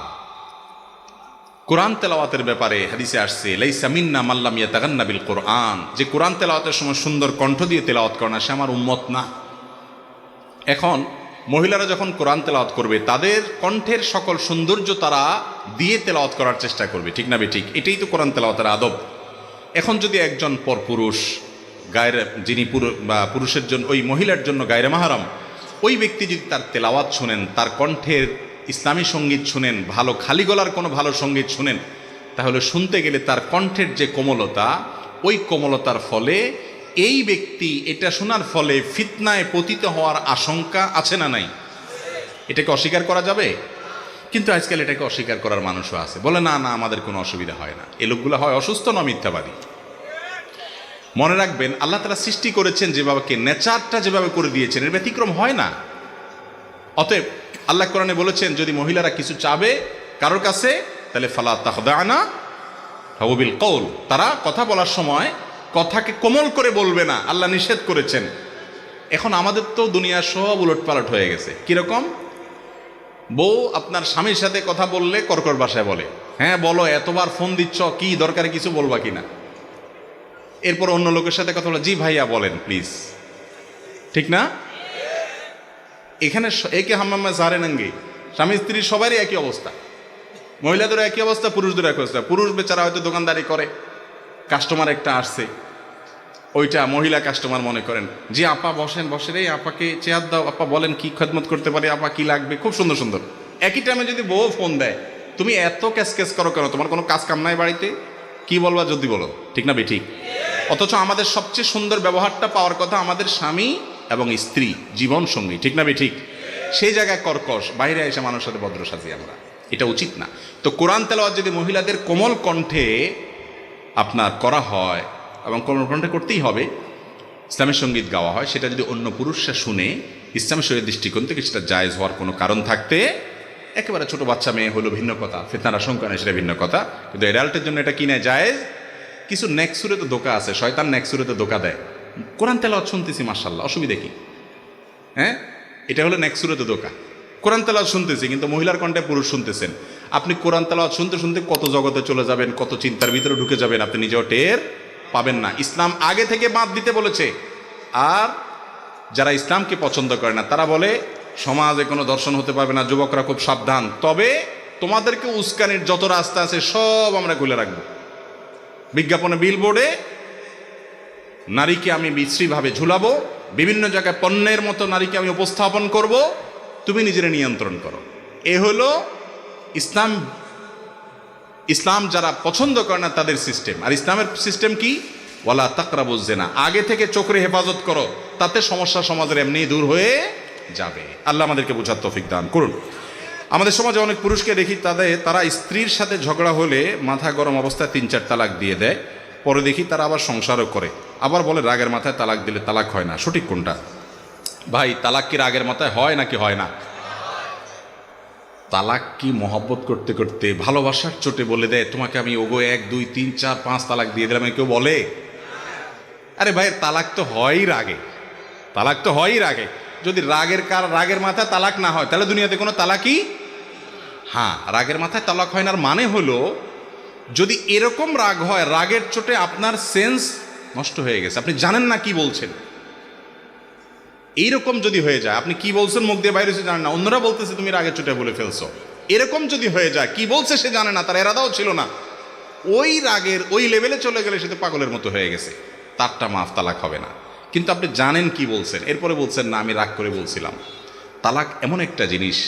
কোরআন তেলাওয়াতের ব্যাপারে হাদিসে আসছে, লাইসা মিন্না মাল্লাম ইয়াতাগান্না বিল কোরআন, যে কোরআন তেলাওয়াতের সময় সুন্দর কণ্ঠ দিয়ে তেলাওয়াত করে না, সে আমার উম্মত না। এখন মহিলারা যখন কোরআন তেলাওয়াত করবে, তাদের কণ্ঠের সকল সৌন্দর্য তারা দিয়ে তেলাওয়াত করার চেষ্টা করবে, ঠিক না ঠিক? এটাই তো কোরআন তেলাওয়াতের আদব। এখন যদি একজন পরপুরুষ গায়রে, যিনি পুরুষের জন্য, ওই মহিলার জন্য গায়রে মাহরাম, ওই ব্যক্তি যদি তার তেলাওয়াত শুনেন, তার কণ্ঠের ইসলামী সঙ্গীত শুনেন, ভালো খালি গলার কোনো ভালো সঙ্গীত শুনেন, তাহলে শুনতে গেলে তার কণ্ঠের যে কোমলতা, ওই কোমলতার ফলে এই ব্যক্তি এটা শোনার ফলে ফিতনায় পতিত হওয়ার আশঙ্কা আছে না নাই? এটাকে অস্বীকার করা যাবে? কিন্তু আজকাল এটাকে অস্বীকার করার মানুষও আছে, বলে না না আমাদের কোনো অসুবিধা হয় না। এ লোকগুলো হয় অসুস্থ না মিথ্যাবাদী। মনে রাখবেন, আল্লাহ তাআলা সৃষ্টি করেছেন যেভাবে, নেচারটা যেভাবে করে দিয়েছেন এর ব্যতিক্রম হয় না। অতএব আল্লাহ কোরআনে বলেছেন যদি মহিলারা কিছু চাবে কারোর কাছে, তাহলে ফালা তাখদানা বিল কওল, তারা কথা বলার সময় কথাকে কোমল করে বলবে না, আল্লাহ নিষেধ করেছেন। এখন আমাদের তো দুনিয়া সব উলটপালট হয়ে গেছে। কিরকম? বউ আপনার স্বামীর সাথে কথা বললে কর্কট ভাষায় বলে, হ্যাঁ বলো, এতবার ফোন দিচ্ছ, কি দরকারে কিছু বলবা কিনা। এরপর অন্য লোকের সাথে কথা বলে, জি ভাইয়া বলেন প্লিজ, ঠিক না? এখানে একে হাম্মামা সারে নাঙ্গি, স্বামী স্ত্রী সবারই একই অবস্থা, মহিলাদেরও একই অবস্থা, পুরুষদের একই অবস্থা। পুরুষ বেচারা হয়তো দোকানদারি করে, কাস্টমার একটা আসছে, ওইটা মহিলা কাস্টমার মনে করেন, জি আপা বসেন বসে রে, আপাকে চেয়ার দাও, আপা বলেন কি খেদমত করতে পারি, আপা কি লাগবে, খুব সুন্দর সুন্দর। একই টাইমে যদি বউ ফোন দেয়, তুমি এত ক্যাশ করো কেন, তোমার কোনো কাজ কাম নাই বাড়িতে, কি বলবা যদি বলো, ঠিক না বেঠিক? অথচ আমাদের সবচেয়ে সুন্দর ব্যবহারটা পাওয়ার কথা আমাদের স্বামী এবং স্ত্রী, জীবন সঙ্গী, ঠিক না বেঠিক? সেই জায়গায় কর্কশ, বাইরে এসে মানুষের সাথে ভদ্র সাজি আমরা, এটা উচিত না। তো কোরআন তেলাওয়াত যদি মহিলাদের কোমল কণ্ঠে আপনার করা হয়, এবং কোমল কণ্ঠে করতেই হবে, ইসলামের সঙ্গীত গাওয়া হয়, সেটা যদি অন্য পুরুষরা শুনে ইসলামের শরীয়তের দৃষ্টিকোণ থেকে সেটা জায়েজ হওয়ার কোনো কারণ থাকতে, একেবারে ছোট বাচ্চা মেয়ে হলো ভিন্ন কথা, ফিতনার আশঙ্কা নেই সেটা ভিন্ন কথা, কিন্তু অ্যাডাল্টের জন্য এটা কি নেয় জায়েজ। কিছু নেক্সুরে তো ধোকা আছে, শয়তান নেক্সুরে তো ধোকা দেয়। কোরআন তেলাওয়াত শুনতেছি মাশাআল্লাহ, অসুবিধা কি? হ্যাঁ, এটা হলো নেক্সুরে তো ধোকা। কোরআন তেলাওয়াত শুনতেছি কিন্তু মহিলার কণ্ঠে পুরুষ শুনতেছেন। আপনি কোরআন তেলাওয়াত শুনতে শুনতে কত জগতে চলে যাবেন, কত চিন্তার ভিতরে ঢুকে যাবেন, আপনি নিজেও টের পাবেন না। ইসলাম আগে থেকে বাদ দিতে বলেছে। আর যারা ইসলামকে পছন্দ করে না তারা বলে সমাজে কোনো দর্শন হতে পারবে না, যুবকরা খুব সাবধান, তবে তোমাদেরকে উস্কানির যত রাস্তা আছে সব আমরা খুলে রাখবো। বিজ্ঞাপনে, বিলবোর্ডে নারীকে আমি বিশ্রীভাবে ঝুলাবো, বিভিন্ন জায়গায় পণ্যের মতো নারীকে আমি উপস্থাপন করব, তুমি নিজের নিয়ন্ত্রণ করো। এ হলো ইসলাম। ইসলাম যারা পছন্দ করে না তাদের সিস্টেম। আর ইসলামের সিস্টেম কি? ওয়ালা তাকরাবুজ জিনা, আগে থেকে চোখের হেফাজত করো, তাতে সমস্যা সমাজের এমনি দূর হয়ে যাবে। আল্লাহ আমাদেরকে বোঝার তৌফিক দান করুন। আমাদের সমাজে অনেক পুরুষকে দেখি তারা স্ত্রীর সাথে ঝগড়া হলে মাথা গরম অবস্থায় 3-4 তালাক দিয়ে দেয়, পরে দেখি তারা আবার সংসারও করে, আবার বলে রাগের মাথায় তালাক দিলে তালাক হয় না। সঠিক কোনটা ভাই? তালাক কি রাগের মাথায় হয় নাকি হয় না? তালাক কি মহব্বত করতে করতে ভালোবাসার চোটে বলে দেয় তোমাকে আমি ওগো 1 2 3 4 5 তালাক দিয়ে দিলাম, কেউ বলে? আরে ভাই, তালাক তো হয়ই রাগে, তালাক তো হয়ই রাগে। যদি রাগের মাথায় তালাক না হয় তাহলে দুনিয়াতে কোনো তালাকই, হ্যাঁ রাগের মাথায় তালাক হয় না। মানে হলো যদি এরকম রাগ হয়, রাগের চোটে আপনার সেন্স নষ্ট হয়ে গেছে, আপনি জানেন না কি বলছেন, এইরকম যদি হয়ে যায়, আপনি কি বলছেন মুখ দিয়ে বাইরে জানেন না, অন্যরা বলতেছে তুমি রাগের চোটে বলে ফেলছো, এরকম যদি হয়ে যায়, কি বলছে সে জানে না, তার এরাদাও ছিল না, ওই রাগের ওই লেভেলে চলে গেলে সে তো পাগলের মতো হয়ে গেছে, তারটা মাফ, তালাক হবে না। কিন্তু আপনি জানেন কি বলছেন, এরপরে বলছেন না আমি রাগ করে বলছিলাম। তালাক এমন একটা জিনিস,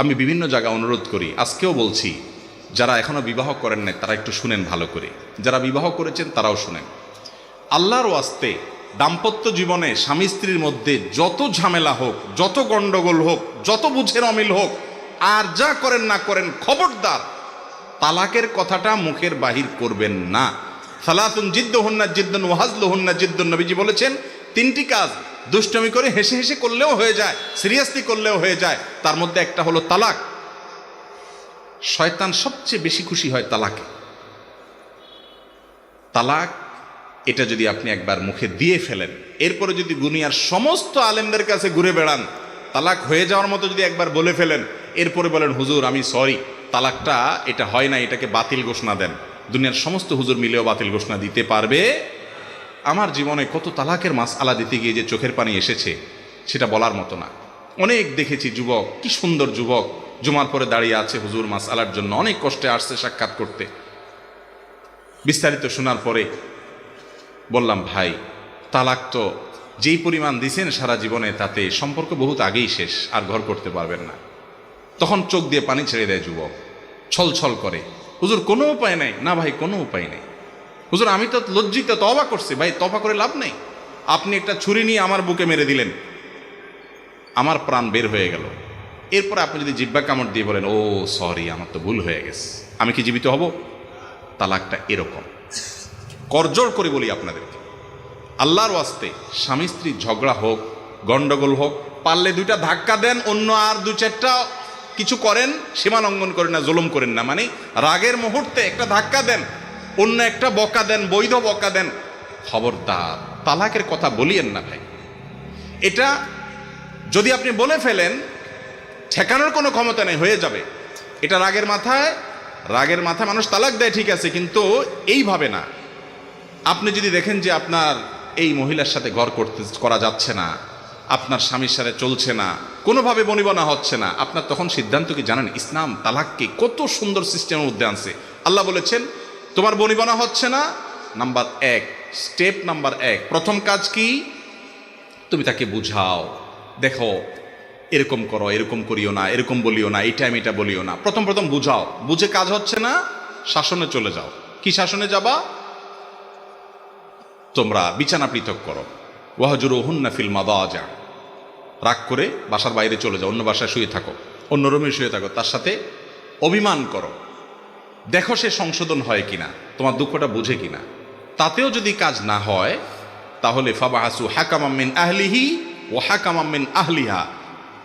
আমি বিভিন্ন জায়গায় অনুরোধ করি, আজকেও বলছি, যারা এখনো বিবাহ করেন নাই তারা একটু শুনেন ভালো করে, যারা বিবাহ করেছেন তারাও শুনেন। আল্লাহর ওয়াস্তে দাম্পত্য জীবনে স্বামী স্ত্রীর মধ্যে যত ঝামেলা হোক, যত গন্ডগোল হোক, যত বুঝের অমিল হোক, আর যা করেন না করেন, খবরদার তালাকের কথাটা মুখের বাহির করবেন না। সালাতুন জিদ্দুহুন্না জিদ্দুন ওয়া হাজলুহুন্না জিদ্দুন, নবীজি বলেছেন 3টি কাজ দুষ্টমি করে হেসে হেসে করলেও হয়ে যায়, সিরিয়াসলি করলেও হয়ে যায়, তার মধ্যে একটা হলো তালাক। শয়তান সবচেয়ে বেশি খুশি হয় তালাকে। তালাক এটা যদি আপনি একবার মুখে দিয়ে ফেলেন, এরপরে যদি দুনিয়ার সমস্ত আলেমদের কাছে ঘুরে বেড়ান, তালাক হয়ে যাওয়ার মতো যদি একবার বলে ফেলেন, এরপরে বলেন হুজুর আমি সরি, তালাকটা এটা হয় না, এটাকে বাতিল ঘোষণা দেন, দুনিয়ার সমস্ত হুজুর মিলেও বাতিল ঘোষণা দিতে পারবে? আমার জীবনে কত তালাকের মাসআলা দিতে গিয়ে যে চোখের পানি এসেছে সেটা বলার মতো না। অনেক দেখেছি যুবক, কি সুন্দর যুবক, জুমার পরে দাঁড়িয়ে আছে হুজুর মাসআলার জন্য, অনেক কষ্টে আসছে সাক্ষাৎ করতে। বিস্তারিত শোনার পরে বললাম ভাই তালাক তো যেই পরিমাণ দিছেন সারা জীবনে, তাতে সম্পর্ক বহুত আগেই শেষ, আর ঘর করতে পারবেন না। তখন চোখ দিয়ে পানি ছেড়ে দেয় যুবক, ছল ছল করে, হুজুর কোনো উপায় নাই? না ভাই কোনো উপায় নেই। হুজুর আমি তো লজ্জিত, তওবা করছি। ভাই তওবা করে লাভ নেই। আপনি একটা ছুরি নিয়ে আমার বুকে মেরে দিলেন, আমার প্রাণ বের হয়ে গেল। এরপরে আপনি যদি জিহ্বা কামড় দিয়ে বলেন ও সরি আমার তো ভুল হয়ে গেছে, আমি কি জীবিত হব? তালাকটা এরকম। করজোড় করে বলি আপনাদেরকে, আল্লাহর ওয়াস্তে স্বামী স্ত্রী ঝগড়া হোক, গন্ডগোল হোক, পারলে দুইটা ধাক্কা দেন, অন্য আর দু চারটা কিছু করেন, সীমা লঙ্ঘন করেন না, জুলুম করেন না। মানে রাগের মুহূর্তে একটা ধাক্কা দেন, অন্য একটা বকা দেন, বৈধ বকা দেন। খবরদার তালাকের কথা বলিয়েন না ভাই। এটা যদি আপনি বলে ফেলেন, ঠেকানোর কোনো ক্ষমতা নেই, হয়ে যাবে। এটা রাগের মাথায় মানুষ তালাক দেয়, ঠিক আছে, কিন্তু এইভাবে না। আপনি যদি দেখেন যে আপনার এই মহিলার সাথে ঘর করা যাচ্ছে না, আপনার স্বামীর সাথে চলছে না, কোনোভাবে বনিবনা হচ্ছে না, আপনার তখন সিদ্ধান্ত কি জানেন? ইসলাম তালাককে কত সুন্দর সিস্টেমের মধ্যে আনছে। আল্লাহ বলেছেন তোমার বনিবনা হচ্ছে না, নাম্বার 1, স্টেপ নাম্বার 1, প্রথম কাজ কি? তুমি তাকে বুঝাও, দেখো এরকম করো, এরকম করিও না, এরকম বলিও না, এই টাইম এটা বলিও না। প্রথম বুঝাও, বুঝে কাজ হচ্ছে না, শাসনে চলে যাও। কি শাসনে যাবা? তোমরা বিছানা পৃথক করো। ওয়াহজুরুহুন্না ফিল মাদাজা, রাগ করে বাসার বাইরে চলে যাও, অন্য বাসায় শুয়ে থাকো, অন্য রুমে শুয়ে থাকো, তার সাথে অভিমান করো, দেখো সে সংশোধন হয় কিনা, তোমার দুঃখটা বুঝে কিনা। তাতেও যদি কাজ না হয় তাহলে ফাবাহাসু হাকামাম মিন আহলিহি ওয়া হাকামাম মিন আহলিহা।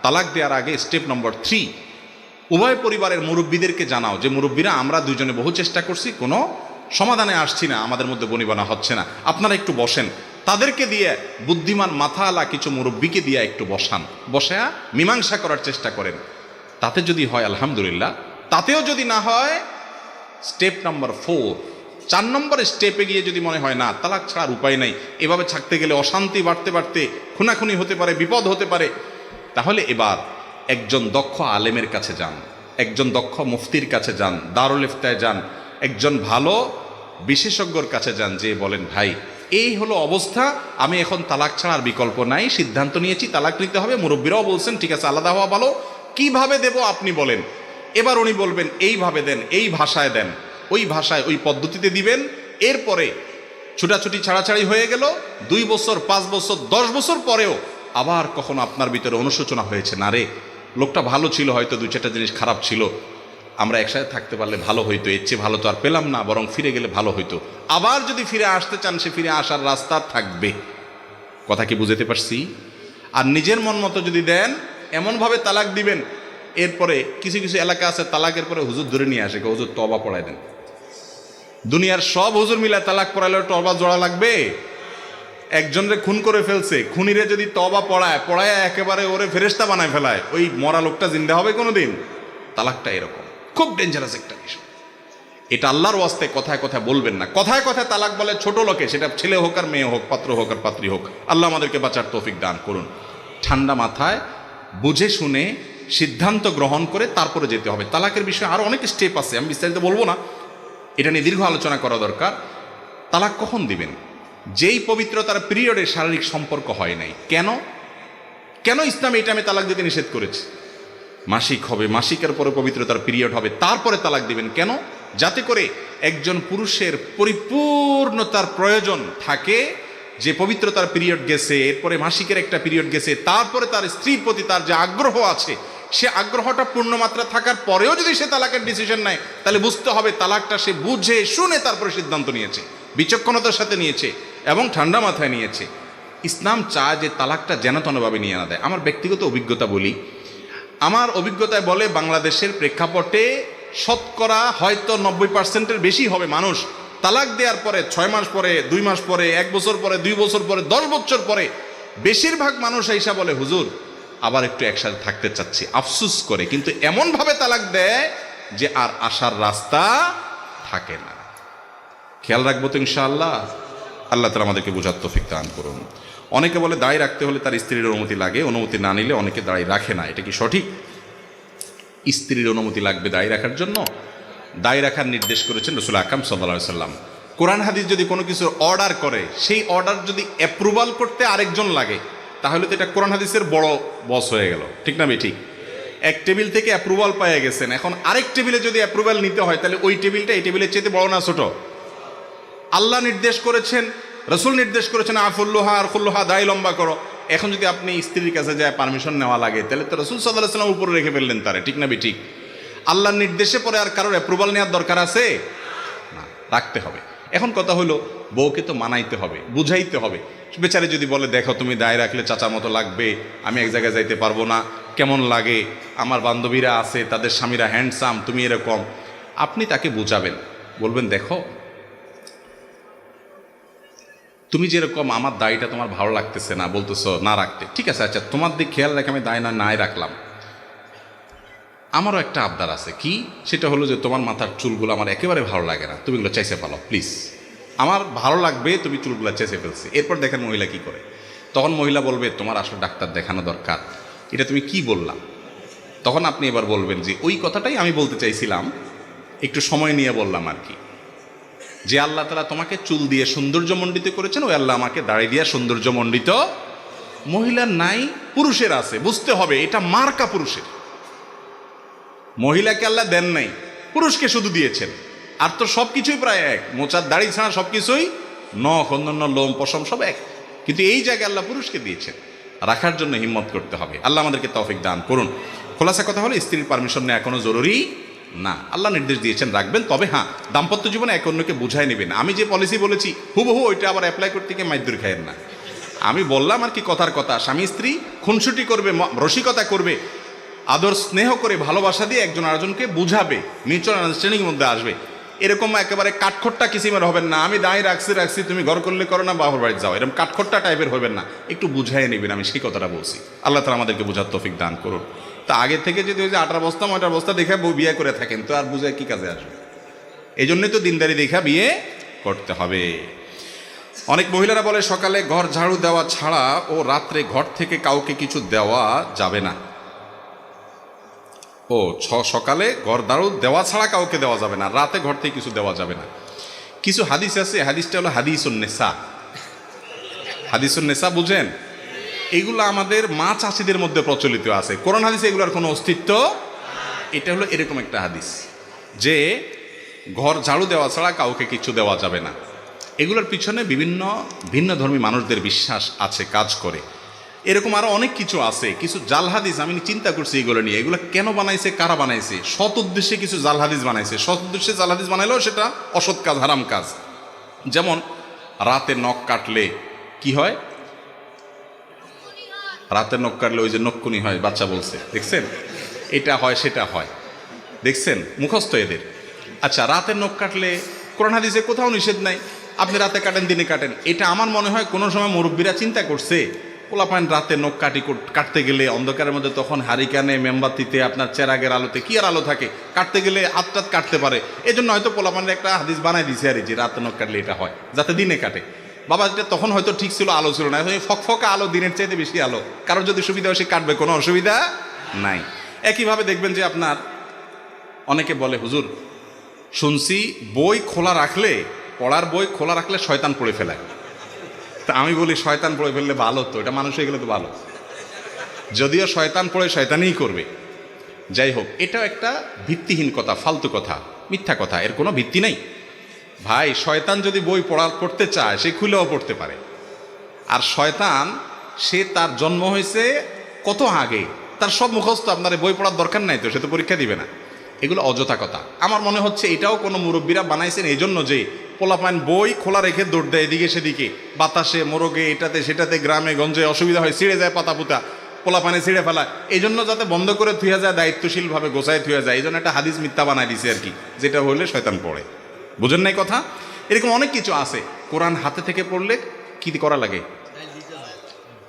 তালাক দেওয়ার আগে স্টেপ নম্বর 3, উভয় পরিবারের মুরব্বীদেরকে জানাও যে মুরব্বীরা আমরা দুইজনে বহু চেষ্টা করছি, কোনো সমাধানে আসছি না, আমাদের মধ্যে বনিবনা হচ্ছে না, আপনারা একটু বসেন। তাদেরকে দিয়ে, বুদ্ধিমান মাথাওয়ালা কিছু মুরব্বীকে দিয়ে একটু বসায়া মীমাংসা করার চেষ্টা করেন। তাতে যদি হয় আলহামদুলিল্লাহ, তাতেও যদি না হয় স্টেপ নাম্বার 4 নম্বর স্টেপে গিয়ে যদি মনে হয় না তালাক ছাড়ার উপায় নাই, এভাবে থাকতে গেলে অশান্তি বাড়তে বাড়তে খুনাখুনি হতে পারে, বিপদ হতে পারে, তাহলে এবার একজন দক্ষ আলেমের কাছে যান, একজন দক্ষ মুফতির কাছে যান, দারুল ইফতায় যান, একজন ভালো বিশেষজ্ঞর কাছে যান, যে বলেন ভাই এই হলো অবস্থা, আমি এখন তালাক ছাড়ার বিকল্প নাই, সিদ্ধান্ত নিয়েছি তালাক নিতে হবে। মুরব্বীরাও বলছেন ঠিক আছে আলাদা হওয়া ভালো, কিভাবে দেব আপনি বলেন। এবার উনি বলবেন এইভাবে দেন, এই ভাষায় দেন, ওই ভাষায় ওই পদ্ধতিতে দিবেন। এরপরে ছুটাছুটি ছাড়াছাড়ি হয়ে গেল, 2 বছর 5 বছর 10 বছর পরেও আবার কখনো আপনার ভিতরে অনুশোচনা হয়েছে, না রে লোকটা ভালো ছিল, হয়তো 2-4টা জিনিস খারাপ ছিল, আমরা একসাথে থাকতে পারলে ভালো হইতো, এর চেয়ে ভালো তো আর পেলাম না, বরং ফিরে গেলে ভালো হইতো। আবার যদি ফিরে আসতে চান, সে ফিরে আসার রাস্তা থাকবে। কথা কি বুঝতে পারছি? আর নিজের মন মতো যদি দেন, এমনভাবে তালাক দিবেন, এরপরে কিছু কিছু এলাকা আছে তালাকের পরে হুজুর ধরে নিয়ে আসে, হুজুর তওবা পড়ায় দেন। দুনিয়ার সব হুজুর মিলা তালাক পড়াইলে তওবা জোড়া লাগবে? একজনরে খুন করে ফেলছে, খুনিরে যদি তওবা পড়ায় একেবারে ওরে ফেরেশতা বানায় ফেলায়, ওই মরা লোকটা জিন্দা হবে কোনোদিন? তালাকটা এরকম খুব ডেঞ্জারাস একটা বিষয়। এটা আল্লাহর ওয়াস্তে কথায় কথায় বলবেন না। কথায় কথায় তালাক বলে ছোট লোকে, সেটা ছেলে হোক আর মেয়ে হোক, পাত্র হোক আর পাত্রী হোক। আল্লাহ আমাদেরকে বাঁচার তৌফিক দান করুন। ঠান্ডা মাথায় বুঝে শুনে সিদ্ধান্ত গ্রহণ করে তারপরে যেতে হবে। তালাকের বিষয়ে আরও অনেক স্টেপ আছে, আমি বিস্তারিত বলবো না, এটা নিয়ে দীর্ঘ আলোচনা করা দরকার। তালাক কখন দিবেন? যেই পবিত্রতার পিরিয়ডে শারীরিক সম্পর্ক হয় নাই। কেন ইসলাম এই টাইমে তালাক দিতে নিষেধ করেছে? মাসিক হবে, মাসিকের পরে পবিত্রতার পিরিয়ড হবে, তারপরে তালাক দিবেন কেন? যাতে করে একজন পুরুষের পরিপূর্ণতার প্রয়োজন থাকে, যে পবিত্রতার পিরিয়ড গেছে, এরপরে মাসিকের একটা পিরিয়ড গেছে, তারপরে তার স্ত্রীর প্রতি তার যে আগ্রহ আছে, সে আগ্রহটা পূর্ণমাত্রা থাকার পরেও যদি সে তালাকের ডিসিশন নেয়, তাহলে বুঝতে হবে তালাকটা সে বুঝে শুনে তারপরে সিদ্ধান্ত নিয়েছে, বিচক্ষণতার সাথে নিয়েছে এবং ঠান্ডা মাথায় নিয়েছে। ইসলাম চায় যে তালাকটা যেন তেনভাবে নিয়ে না দেয়। আমার ব্যক্তিগত অভিজ্ঞতা বলি, আমার অভিজ্ঞতায় বলে বাংলাদেশের প্রেক্ষাপটে শতকরা হয়তো 90% বেশি হবে মানুষ তালাক দেওয়ার পরে 6 মাস পরে, 2 মাস পরে, 1 বছর পরে, 2 বছর পরে, 10 বছর পরে বেশিরভাগ মানুষ এসে বলে হুজুর আবার একটু একসাথে থাকতে চাচ্ছি, আফসুস করে। কিন্তু এমনভাবে তালাক দেয় যে আর আসার রাস্তা থাকে না। খেয়াল রাখবো তো ইনশাআল্লাহ। আল্লাহ তাআলা আমাদেরকে বোঝার তৌফিক দান করুন। অনেকে বলে দাড়ি রাখতে হলে তার স্ত্রীর অনুমতি লাগে, অনুমতি না নিলে অনেকে দাড়ি রাখে না। এটা কি সঠিক? স্ত্রীর অনুমতি লাগবে দাড়ি রাখার জন্য? দাড়ি রাখার নির্দেশ করেছেন রাসূল আকরাম সাল্লাল্লাহু আলাইহি সাল্লাম। কোরআন হাদিস যদি কোনো কিছুর অর্ডার করে, সেই অর্ডার যদি অ্যাপ্রুভাল করতে আরেকজন লাগে, তাহলে তো এটা কোরআন হাদিসের বড় বস হয়ে গেল, ঠিক না? ঠিক। এক টেবিল থেকে অ্যাপ্রুভাল পেয়ে গেছেন, এখন আরেক টেবিলে যদি অ্যাপ্রুভাল নিতে হয়, তাহলে ওই টেবিলটা এই টেবিলের চেয়ে বড় না ছোট? আল্লাহ নির্দেশ করেছেন, রসুল নির্দেশ করেছেন আফুল্লোহা আর খুল্লোহা, দায় লম্বা করো। এখন যদি আপনি স্ত্রীর কাছে যায় পারমিশন নেওয়া লাগে, তাহলে তো রসুল সাল্লাল্লাহু আলাইহি ওয়াসাল্লাম উপরে রেখে ফেললেন তারে, ঠিক না ঠিক? আল্লাহর নির্দেশে পরে আর কারোর অ্যাপ্রুভাল নেওয়ার দরকার আছে না, রাখতে হবে। এখন কথা হলো, বউকে তো মানাইতে হবে, বুঝাইতে হবে। বেচারে যদি বলে দেখো তুমি দায় রাখলে চাচা মতো লাগবে, আমি এক জায়গায় যাইতে পারবো না, কেমন লাগে, আমার বান্ধবীরা আছে তাদের স্বামীরা হ্যান্ডসাম, তুমি এরকম, আপনি তাকে বুঝাবেন, বলবেন দেখো তুমি যেরকম আমার দায়টা তোমার ভালো লাগতেছে না, বলতেছো না রাখতে, ঠিক আছে, আচ্ছা তোমার দিক খেয়াল রেখে আমি দায় নাই রাখলাম। আমারও একটা আবদার আছে, কি সেটা হলো যে তোমার মাথার চুলগুলো আমার একেবারে ভালো লাগে না, তুমি এগুলো চেঁচে ফেলো প্লিজ, আমার ভালো লাগবে তুমি চুলগুলো চেঁচে ফেলছি। এরপর দেখেন মহিলা কি করে। তখন মহিলা বলবে তোমার আসলে ডাক্তার দেখানো দরকার, এটা তুমি কি বললাম। তখন আপনি এবার বলবেন যে ওই কথাটাই আমি বলতে চাইছিলাম, একটু সময় নিয়ে বললাম আর কি, যে আল্লাহ তাআলা তোমাকে চুল দিয়ে সৌন্দর্যমণ্ডিত করেছেন, ওই আল্লাহ আমাকে দাড়ি দিয়ে সৌন্দর্যমণ্ডিত। মহিলার নাই, পুরুষের আছে, বুঝতে হবে এটা মার্কা পুরুষের। মহিলাকে আল্লাহ দেন নাই, পুরুষকে শুধু দিয়েছেন। আর তো সব কিছুই প্রায় এক, মোচার দাড়ি ছাড়া সব কিছুই, নখ অন্যান্য লোম পশম সব এক, কিন্তু এই জায়গায় আল্লাহ পুরুষকে দিয়েছেন। রাখার জন্য হিম্মত করতে হবে। আল্লাহ আমাদেরকে তৌফিক দান করুন। খোলাসা কথা হলো, স্ত্রীর পারমিশন নেওয়া এখনো জরুরি না, আল্লাহ নির্দেশ দিয়েছেন রাখবেন। তবে হ্যাঁ, দাম্পত্য জীবনে এক অন্যকে বুঝাই নেবেন। আমি যে পলিসি বলেছি হুবহু ওইটা আবার অ্যাপ্লাই করতে গিয়ে মাইদুর খায়েন না। আমি বললাম আর কি কথার কথা, স্বামী স্ত্রী খুনসুটি করবে, রসিকতা করবে, আদর স্নেহ করে ভালোবাসা দিয়ে একজন আরেকজনকে বুঝাবে, মিউচুয়াল আন্ডারস্ট্যান্ডিংয়ের মধ্যে আসবে। এরকম একেবারে কাঠখোট্টা কিসিমের হবেন না, আমি দায় রাখছি তুমি ঘর করলে করো না, বাবার বাড়ি যাও, এরকম কাঠখোট্টা টাইপের হবেন না, একটু বুঝাই নেবেন। আমি সেই কথাটা বলছি। আল্লাহ তাআলা আমাদেরকে বুঝার তৌফিক দান করুন। তা আগে থেকে যদি ওই যে 18 বস্তা 9 বস্তা দেখে বউ বিয়ে করে থাকেন, তো আর বুঝায় কি কাজে আসবে? এই জন্যই তো দিনদারি দেখা বিয়ে করতে হবে। অনেক মহিলারা বলে সকালে ঘর ঝাড়ু দেওয়া ছাড়া ও রাত্রে ঘর থেকে কাউকে কিছু দেওয়া যাবে না। ও সকালে ঘর ঝাড়ু দেওয়া ছাড়া কাউকে দেওয়া যাবে না, রাতে ঘর থেকে কিছু দেওয়া যাবে না। কিছু হাদিস আছে, হাদিসটা হলো হাদিসুন নেসা। হাদিসুন নেসা বুঝেন? এইগুলো আমাদের মা চাষিদের মধ্যে প্রচলিত আছে, কোরআন হাদিসে এগুলোর কোনো অস্তিত্ব। এটা হলো এরকম একটা হাদিস যে ঘর ঝাড়ু দেওয়া ছাড়া কাউকে কিছু দেওয়া যাবে না। এগুলোর পিছনে বিভিন্ন ভিন্ন ধর্মী মানুষদের বিশ্বাস আছে, কাজ করে। এরকম আরো অনেক কিছু আছে, কিছু জাল হাদিস আমি চিন্তা করছি এগুলো নিয়ে, এগুলো কেন বানাইছে, কারা বানাইছে। সৎ উদ্দেশ্যে কিছু জাল হাদিস বানাইছে, সৎ উদ্দেশ্যে জাল হাদিস বানাইলেও সেটা অসৎ কাজ, হারাম কাজ। যেমন রাতে নখ কাটলে কি হয়, রাতে নখ কাটলে ওই যে নক্ষুনি হয়, বাচ্চা বলছে দেখছেন, এটা হয় সেটা হয়, দেখছেন মুখস্থ এদের। আচ্ছা, রাতে নখ কাটলে কোরআন হাদিসে কোথাও নিষেধ নাই, আপনি রাতে কাটেন দিনে কাটেন। এটা আমার মনে হয় কোনো সময় মুরব্বীরা চিন্তা করছে, পোলাপান রাতে নখ কাটতে গেলে অন্ধকারের মধ্যে, তখন হারিকানে মেমবাতিতে আপনার চেরাগের আলোতে, কি আর আলো থাকে, কাটতে গেলে হাত কাটতে পারে, এই জন্য হয়তো পোলাপানের একটা হাদিস বানাই দিছে আর যে রাতে নখ কাটলে এটা হয়, যাতে দিনে কাটে। বাবা এটা তখন হয়তো ঠিক ছিল, আলো ছিল না, ফকফকা আলো, দিনের চাইতে বেশি আলো, কারোর যদি সুবিধা হয় সে কাটবে, কোনো অসুবিধা নাই। একইভাবে দেখবেন যে আপনার অনেকে বলে হুজুর শুনছি বই খোলা রাখলে, পড়ার বই খোলা রাখলে শয়তান পড়ে ফেলায়। তা আমি বলি শয়তান পড়ে ফেললে ভালো তো, এটা মানুষ হয়ে গেলে তো ভালো, যদিও শয়তান পড়ে শয়তানই করবে। যাই হোক, এটাও একটা ভিত্তিহীন কথা, ফালতু কথা, মিথ্যা কথা, এর কোনো ভিত্তি নেই। ভাই শয়তান যদি বই পড়তে চায় সে খুলেও পড়তে পারে। আর শয়তান সে তার জন্ম হয়েছে কত আগে, তার সব মুখস্থ, আপনার বই পড়ার দরকার নাই তো, সে তো পরীক্ষা দিবে না। এগুলো অযথা কথা। আমার মনে হচ্ছে এটাও কোনো মুরব্বীরা বানাইছেন এই জন্য যে পোলাপান বই খোলা রেখে দৌড় দেয় এদিকে সেদিকে, বাতাসে মোরগে এটাতে সেটাতে, গ্রামে গঞ্জে অসুবিধা হয়, ছিঁড়ে যায় পাতা পুতা, পোলাপানে ছিঁড়ে ফেলা, এই জন্য যাতে বন্ধ করে থুয়া যায়, দায়িত্বশীলভাবে গোছায় থুয়া যায়, এই জন্য একটা হাদিস মিথ্যা বানাই দিছে আর কি, যেটা হলে শয়তান পড়ে। বুঝেন নাই কথা? এরকম অনেক কিছু আছে। কোরআন হাতে থেকে পড়লে কি করা লাগে,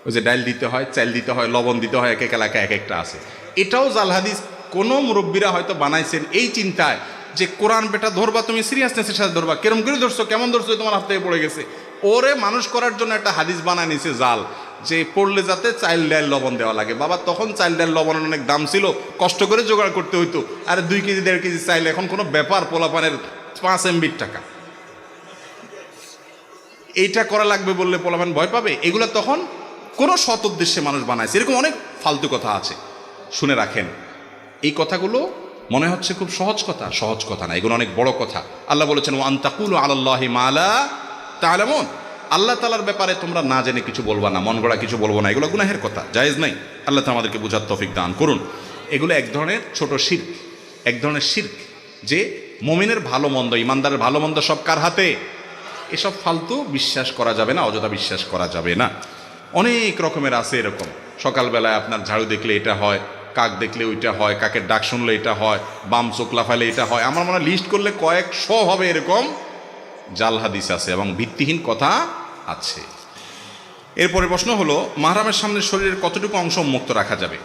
ওই যে ডাইল দিতে হয়, চাল দিতে হয়, লবণ দিতে হয়, এক এক এলাকায় এক একটা আছে। এটাও জাল হাদিস। কোনো মুরব্বীরা হয়তো বানাইছেন এই চিন্তায় যে কোরআন বেটা ধরবা তুমি সিরিয়াসনেসের সাথে ধরবা, কেরম করে ধরছো, কেমন ধরছো, তোমার হাত থেকে পড়ে গেছে, ওরে মানুষ করার জন্য একটা হাদিস বানায় নিছে জাল, যে পড়লে যাতে চাইল ডাইল লবণ দেওয়া লাগে। বাবা তখন চাইল ডাইল লবণের অনেক দাম ছিল, কষ্ট করে জোগাড় করতে হইতো। আর 2 কেজি 1.5 কেজি চাইল এখন কোনো ব্যাপার, পোলাপানের 5 MB টাকা, এইটা করা লাগবে বললে পোলাপান ভয় পাবে। এগুলো তখন কোনো সৎ উদ্দেশ্যে মানুষ বানাইছে। এরকম অনেক ফালতু কথা আছে, শুনে রাখেন। এই কথাগুলো মনে হচ্ছে খুব সহজ কথা, সহজ কথা না, এগুলো অনেক বড় কথা। আল্লাহ বলেছেন ওয়া আন তাকুলু আলাল্লাহি মা লা তা'লামুন, আল্লাহ তাআলার ব্যাপারে তোমরা না জেনে কিছু বলবা না, মন গড়া কিছু বলবো না, এগুলো গুনাহের কথা, জায়েজ নাই। আল্লাহ তাআলা আমাদেরকে বুঝার তৌফিক দান করুন। এগুলো এক ধরনের ছোট শিরক, এক ধরনের শিরক, যে মুমিনের ভালো মন্দ, ইমানদারের ভালো মন্দ সব কার হাতে? এসব ফালতু বিশ্বাস করা যাবে না, অযথা বিশ্বাস করা যাবে না। অনেক রকমের আছে এরকম, সকালবেলায় আপনার ঝাড়ু দেখলে এটা হয়, কাক দেখলে ওইটা হয়, কাকের ডাক শুনলে এটা হয়, বাম চোখ লাফাইলে এটা হয়, আমার মনে হয় লিস্ট করলে কয়েকশো হবে এরকম জাল হাদিস আছে এবং ভিত্তিহীন কথা আছে। এরপরে প্রশ্ন হলো, মাহরামের সামনে শরীরের কতটুকু অংশ মুক্ত রাখা যাবে?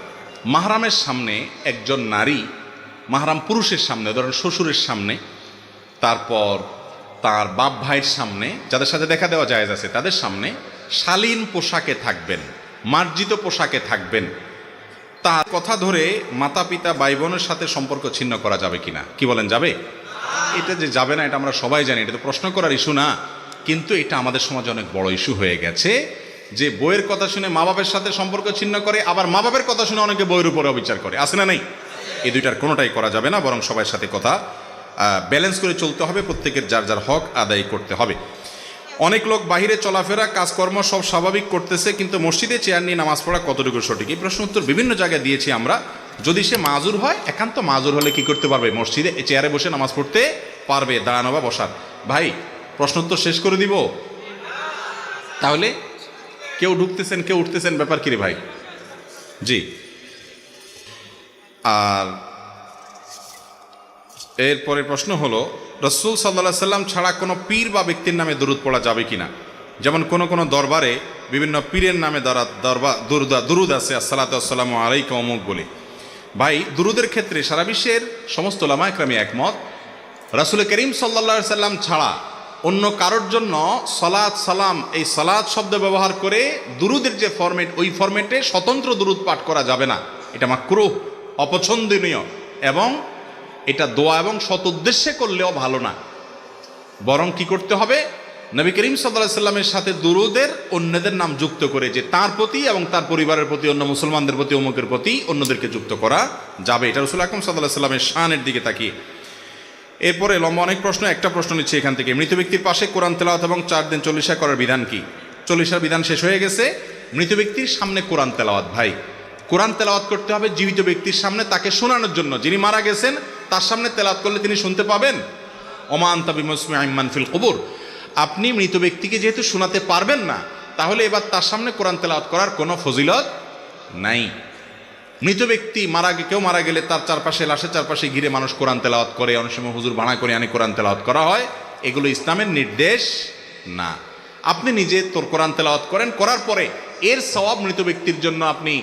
মাহরামের সামনে একজন নারী, মাহরাম পুরুষের সামনে, ধরেন শ্বশুরের সামনে, তারপর তার বাপ ভাইয়ের সামনে, যাদের সাথে দেখা দেওয়া জায়েজ আছে তাদের সামনে শালীন পোশাকে থাকবেন, মার্জিত পোশাকে থাকবেন। তার কথা ধরে মাতা পিতা ভাই বোনের সাথে সম্পর্ক ছিন্ন করা যাবে কিনা? কি বলেন, যাবে? এটা যে যাবে না এটা আমরা সবাই জানি, এটা তো প্রশ্ন করার ইস্যু না, কিন্তু এটা আমাদের সমাজে অনেক বড় ইস্যু হয়ে গেছে, যে বইয়ের কথা শুনে মা বাপের সাথে সম্পর্ক ছিন্ন করে, আবার মা বাপের কথা শুনে অনেকে বইয়ের উপরে অবিচার করে, আছে না? নেই? এই দুইটার কোনোটাই করা যাবে না, বরং সবার সাথে কথা ব্যালেন্স করে চলতে হবে, প্রত্যেকের যার যার হক আদায় করতে হবে। অনেক লোক বাহিরে চলাফেরা কাজকর্ম সব স্বাভাবিক করতেছে, কিন্তু মসজিদে চেয়ার নিয়ে নামাজ পড়া কতটুকু সঠিক? এই প্রশ্ন উত্তর বিভিন্ন জায়গায় দিয়েছি আমরা। যদি সে মাজুর হয়, একান্ত মাজুর হলে কি করতে পারবে? মসজিদে চেয়ারে বসে নামাজ পড়তে পারবে, দাঁড়ানো বা বসার। ভাই প্রশ্ন উত্তর শেষ করে দিব? তাহলে কেউ ঢুকতেছেন কেউ উঠতেছেন, ব্যাপার কি রে ভাই? জি। আর এরপরের প্রশ্ন হলো, রাসূল সাল্লাল্লাহু আলাইহি সাল্লাম ছাড়া কোনো পীর বা ব্যক্তির নামে দরুদ পড়া যাবে কিনা? যেমন কোনো দরবারে বিভিন্ন পীরের নামে দরুদ আছে, আসসালাতু ওয়াসসালামু আলাইকা অমুক বলে। ভাই দুরুদের ক্ষেত্রে সারা বিশ্বের সমস্ত উলামা একরামে একমত, রাসূল করিম সাল্লাল্লাহু আলাইহি সাল্লাম ছাড়া অন্য কারোর জন্য সালাত সালাম এই সালাত শব্দ ব্যবহার করে দুরুদের যে ফরম্যাট, ওই ফরম্যাটে স্বতন্ত্র দুরুদ পাঠ করা যাবে না। এটা মাকরুহ, অপছন্দনীয়, এবং এটা দোয়া এবং সৎ উদ্দেশ্যে করলেও ভালো না। বরং কি করতে হবে? নবী করিম সাল্লাল্লাহু আলাইহি সাল্লামের সাথে দুরুদের অন্যদের নাম যুক্ত করে, যে তার প্রতি এবং তার পরিবারের প্রতি, অন্য মুসলমানদের প্রতি, অমুকের প্রতি অন্যদেরকে যুক্ত করা যাবে। এটা রাসূল আকরাম সাল্লাল্লাহু আলাইহি সাল্লামের শানের দিকে তাকিয়ে। এরপরে লম্বা অনেক প্রশ্ন, একটা প্রশ্ন নিচ্ছি এখান থেকে। মৃত ব্যক্তির পাশে কোরআন তেলাওয়াত এবং 4 দিন চল্লিশা করার বিধান কি? চল্লিশার বিধান শেষ হয়ে গেছে, মৃত ব্যক্তির সামনে কোরআন তেলাওয়াত। ভাই কোরআন তেলাওয়াত করতে হবে জীবিত ব্যক্তির সামনে, তাকে শোনানোর জন্য। যিনি মারা গেছেন তার সামনে তেলাওয়াত করলে তিনি শুনতে পাবেন। ওমা আনতা বিমুসমিইন মান ফিল কুবুর, আপনি মৃত ব্যক্তিকে যেহেতু শোনাতে পারবেন না, তাহলে এবার তার সামনে কোরআন তেলাওয়াত করার কোনো ফজিলত নাই। মৃত ব্যক্তি কেউ মারা গেলে তার চারপাশে, লাশের চারপাশে ঘিরে মানুষ কোরআন তেলাওয়াত করে, অনেক সময় হুজুর ভাড়া করে আনি কোরআন তেলাওয়াত করা হয়, এগুলো ইসলামের নির্দেশ না। আপনি নিজে তোর কোরআন তেলাওয়াত করেন, করার পরে এর সওয়াব মৃত ব্যক্তির জন্য আপনি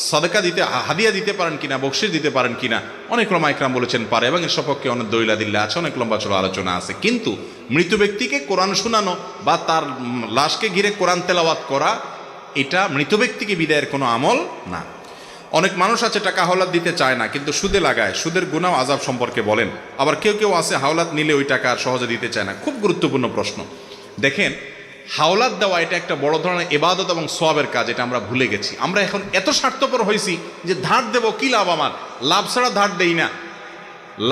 সাদাকা দিতে, হাদিয়া দিতে পারেন কিনা, বকশিশ দিতে পারেন কিনা, অনেক উলামা ইকরাম বলেছেন পারে, এবং এর সপক্ষে অনেক দলিল-আদিল্লাহ আছে, অনেক লম্বা চড়া আলোচনা আছে। কিন্তু মৃত ব্যক্তিকে কোরআন শোনানো বা তার লাশকে ঘিরে কোরআন তেলাওয়াত করা, এটা মৃত ব্যক্তিকে বিদায়ের কোনো আমল না। অনেক মানুষ আছে টাকা হাওলাত দিতে চায় না, কিন্তু সুদে লাগায়, সুদের গুনাহ আযাব সম্পর্কে বলেন। আবার কেউ আছে হাওলাত নিলে ওই টাকা আর সহজে দিতে চায় না। খুব গুরুত্বপূর্ণ প্রশ্ন। দেখেন, হাওলাত দেওয়া এটা একটা বড় ধরনের ইবাদত এবং সওয়াবের কাজ, এটা আমরা ভুলে গেছি। আমরা এখন এত স্বার্থপর হয়েছি যে ধার দেব, কি লাভ আমার? লাভ ছাড়া ধার দেই না।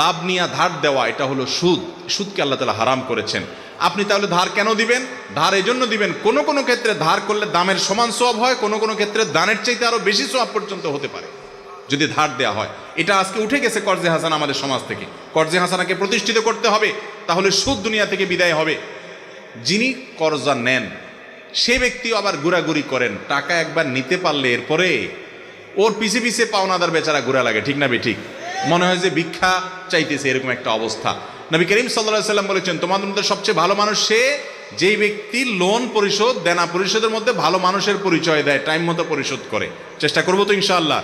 লাভ নিয়ে ধার দেওয়া এটা হলো সুদ। সুদকে আল্লাহ তাআলা হারাম করেছেন। আপনি তাহলে ধার কেন দিবেন? ধার এই জন্য দিবেন, কোনো ক্ষেত্রে ধার করলে দামের সমান সওয়াব হয়, কোনো ক্ষেত্রে দানের চাইতে আরো বেশি সওয়াব পর্যন্ত হতে পারে যদি ধার দেওয়া হয়। এটা আজকে উঠে গেছে কর্জে হাসানা আমাদের সমাজ থেকে। কর্জে হাসানাকে প্রতিষ্ঠিত করতে হবে, তাহলে সুদ দুনিয়া থেকে বিদায় হবে। যিনি কর্জা নেন সে ব্যক্তিও আবার ঘোরাঘুরি করেন, টাকা একবার নিতে পারলে এরপরে ওর পিছে পিছে পাওনাদার বেচারা ঘোরা লাগে, ঠিক না ঠিক? মনে হয় যে ভিক্ষা চাইতেছে, এরকম একটা অবস্থা। নবী করিম সাল্লাল্লাহু আলাইহি সাল্লাম বলেছেন, তোমাদের মধ্যে সবচেয়ে ভালো মানুষ সে যেই ব্যক্তি লোন পরিশোধ, দেনা পরিশোধের মধ্যে ভালো মানুষের পরিচয় দেয়, টাইম মতো পরিশোধ করে। চেষ্টা করবো তো ইনশাআল্লাহ।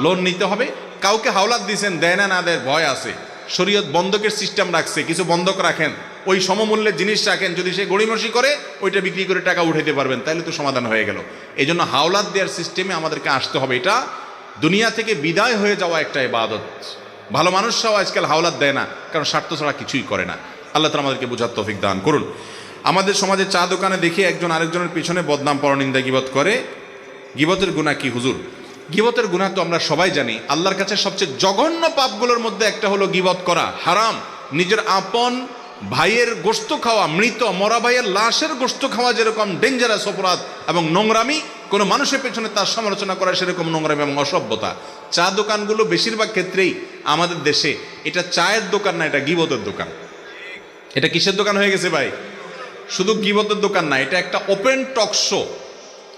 লোন নিতে হবে, কাউকে হাওলাত দিয়েছেন, দেয় না দেয় ভয় আছে, শরীয়ত বন্ধকের সিস্টেম রাখছে, কিছু বন্ধক রাখেন, ওই সমমূল্যের জিনিস রাখেন, যদি সে গড়িমসি করে ওইটা বিক্রি করে টাকা উঠাইতে পারবেন, তাহলে তো সমাধান হয়ে গেল। এই জন্য হাওলাত দেওয়ার সিস্টেমে আমাদেরকে আসতে হবে। এটা দুনিয়া থেকে বিদায় হয়ে যাওয়া একটা ইবাদত। ভালো মানুষরাও আজকাল হাওলাত দেয় না, কারণ স্বার্থ ছাড়া কিছুই করে না। আল্লাহ তাআলা আমাদেরকে বুঝার তৌফিক দান করুন। আমাদের সমাজে চা দোকানে দেখে একজন আরেকজনের পিছনে বদনাম, পরনিন্দা, গীবত করে। গীবতের গুনাহ কি হুজুর? গীবতের গুনাহ তো আমরা সবাই জানি। আল্লাহর কাছে সবচেয়ে জঘন্য পাপগুলোর মধ্যে একটা হলো গীবত করা, হারাম। নিজের আপন ভাইয়ের গোশত খাওয়া, মৃত মরা ভাইয়ের লাশের গোশত খাওয়া যেরকম ডেঞ্জারাস অপরাধ এবং নোংরামি, কোনো মানুষের পেছনে তার সমালোচনা করা সেরকম নোংরামি এবং অসভ্যতা। চা দোকানগুলো বেশিরভাগ ক্ষেত্রেই আমাদের দেশে এটা চায়ের দোকান না, এটা গীবতের দোকান। এটা কিসের দোকান হয়ে গেছে ভাই? শুধু গীবতের দোকান না, এটা একটা ওপেন টকশো।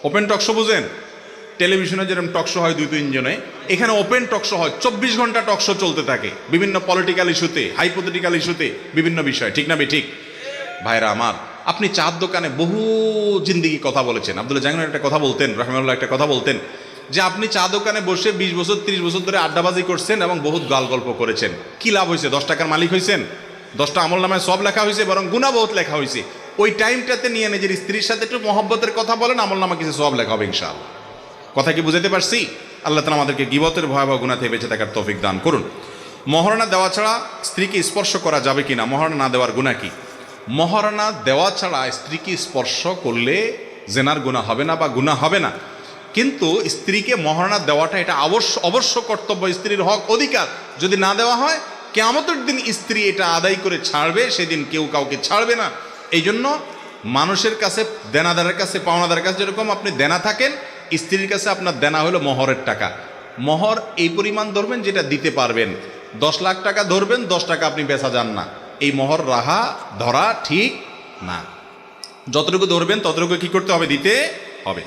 ওপেন টকশো বুঝেন? টেলিভিশনে যেরকম টকশো হয় 2-3 জনে, এখানে ওপেন টকশো হয়, 24 ঘন্টা টকশো চলতে থাকে বিভিন্ন পলিটিক্যাল ইস্যুতে, হাইপোথেটিক্যাল ইস্যুতে, বিভিন্ন বিষয়। ঠিক না ঠিক ভাইরা আমার? আপনি চার দোকানে বহু জিন্দিগি কথা বলেছেন। আব্দুল্লাহ জাহাঙ্গীর একটা কথা বলতেন, রাহিমাহুল্লাহ একটা কথা বলতেন, যে আপনি চা দোকানে বসে 20 বছর 30 বছর ধরে আড্ডাবাজি করছেন এবং বহুত গাল গল্প করেছেন। কি লাভ হয়েছে? 10 টাকার মালিক হয়েছেন? 10টা আমল নামায় সব লেখা হয়েছে, বরং গুনাহ বহুত লেখা হয়েছে। ওই টাইমটাতে নিয়ে নিজের স্ত্রীর সাথে একটু মহব্বতের কথা বলেন, আমল নামা কিছু সব লেখা হবে ইনশাআল্লাহ। কথা কি বুঝাতে পারছি? আল্লাহ তাআলা আমাদেরকে গীবতের ভয়াবহ গুনাহ থেকে বেঁচে থাকার তৌফিক দান করুন। মহারণা দেওয়া ছাড়া স্ত্রীকে স্পর্শ করা যাবে কিনা? মহারণা না দেওয়ার গুনাহ কি? মহারণা দেওয়া ছাড়া স্ত্রীকে স্পর্শ করলে জেনার গুনাহ হবে না বা গুনাহ হবে না, কিন্তু স্ত্রীকে মহারণা দেওয়াটা এটা অবশ্য কর্তব্য, স্ত্রীর হক, অধিকার। যদি না দেওয়া হয়, কিয়ামতের দিন স্ত্রী এটা আদায় করে ছাড়বে, সেদিন কেউ কাউকে ছাড়বে না। এই জন্য মানুষের কাছে, দেনাদারের কাছে, পাওনাদারের কাছে যেরকম আপনি দেনা থাকেন, স্ত্রীর কাছে আপনার দেনা হলো মহরের টাকা। মহর এই পরিমাণ ধরবেন যেটা দিতে পারবেন। 10 লাখ টাকা ধরবেন, 10 টাকা আপনি বেচা যান না, এই মহর ধরা ঠিক না। যতটুকু ধরবেন ততটুকু কি করতে হবে? দিতে হবে।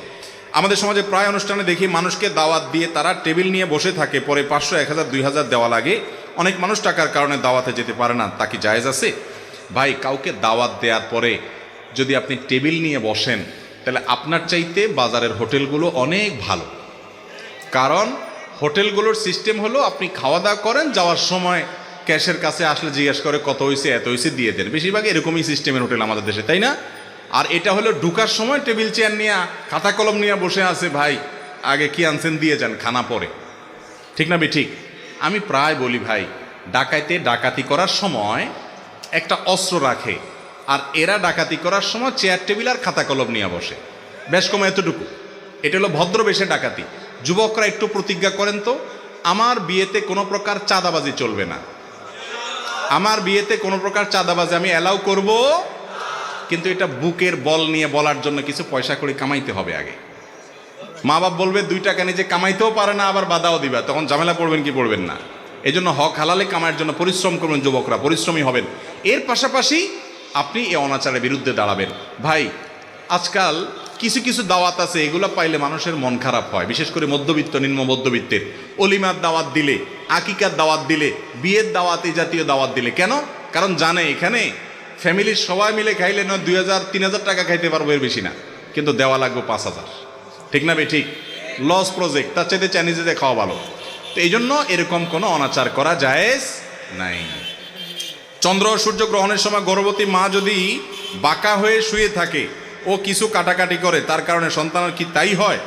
আমাদের সমাজে প্রায় অনুষ্ঠানে দেখি মানুষকে দাওয়াত দিয়ে তারা টেবিল নিয়ে বসে থাকে, পরে 500, 1000, 2000 দেওয়া লাগে। অনেক মানুষ টাকার কারণে দাওয়াতে যেতে পারে না। তা কি জায়েজ আছে? ভাই, কাউকে দাওয়াত দেওয়ার পরে যদি আপনি টেবিল নিয়ে বসেন, তাহলে আপনার চাইতে বাজারের হোটেলগুলো অনেক ভালো। কারণ হোটেলগুলোর সিস্টেম হলো আপনি খাওয়া দাওয়া করেন, যাওয়ার সময় ক্যাশের কাছে আসলে জিজ্ঞেস করে কত হয়েছে, এত হয়েছে, দিয়ে দেন। বেশিরভাগ এরকমই সিস্টেমের হোটেল আমাদের দেশে, তাই না? আর এটা হলো ঢুকার সময় টেবিল চেয়ার নিয়ে, খাতা কলম নিয়ে বসে আছে, ভাই আগে কি আনছেন দিয়ে যান, খানা পরে। ঠিক না ঠিক? আমি প্রায় বলি ভাই, ডাকাতি করার সময় একটা অস্ত্র রাখে, আর এরা ডাকাতি করার সময় চেয়ার টেবিল আর খাতা কলম নিয়ে বসে। বেশ কম এতটুকু। এটা হলো ভদ্রবেশে ডাকাতি। যুবকরা একটু প্রতিজ্ঞা করেন তো, আমার বিয়েতে কোনো প্রকার চাঁদাবাজি চলবে না। আমার বিয়েতে কোনো প্রকার চাঁদাবাজি আমি অ্যালাউ করব, কিন্তু এটা বুকের বল নিয়ে বলার জন্য কিছু পয়সা করে কামাইতে হবে আগে। মা বাপ বলবে 2 টাকা নিজে কামাইতেও পারে না, আবার বাধাও দিবা, তখন ঝামেলা পড়বেন কি পড়বেন না? এই জন্য হক হালালে কামাইয়ের জন্য পরিশ্রম করবেন, যুবকরা পরিশ্রমী হবেন। এর পাশাপাশি আপনি এই অনাচারের বিরুদ্ধে দাঁড়াবেন। ভাই, আজকাল কিছু কিছু দাওয়াত আছে, এগুলো পাইলে মানুষের মন খারাপ হয়, বিশেষ করে মধ্যবিত্ত, নিম্ন মধ্যবিত্তের। অলিমার দাওয়াত দিলে, আকিকার দাওয়াত দিলে, বিয়ের দাওয়াত, এই জাতীয় দাওয়াত দিলে। কেন? কারণ জানে এখানে ফ্যামিলির সবাই মিলে খাইলে নয় 2000-3000 টাকা খাইতে পারবো, এর বেশি না, কিন্তু দেওয়া লাগবে 5000। ঠিক না ঠিক? লস প্রজেক্ট, তার চাইতে চাইনিজে খাওয়া ভালো। তো এই জন্য এরকম কোনো অনাচার করা জায়েজ নাই। চন্দ্র সূর্য গ্রহণের সময় গর্ভবতী মা যদি বাঁকা হয়ে শুয়ে থাকে, ও কিছু কাটাকাটি করে, তার কারণে সন্তানের কি তাই হয়?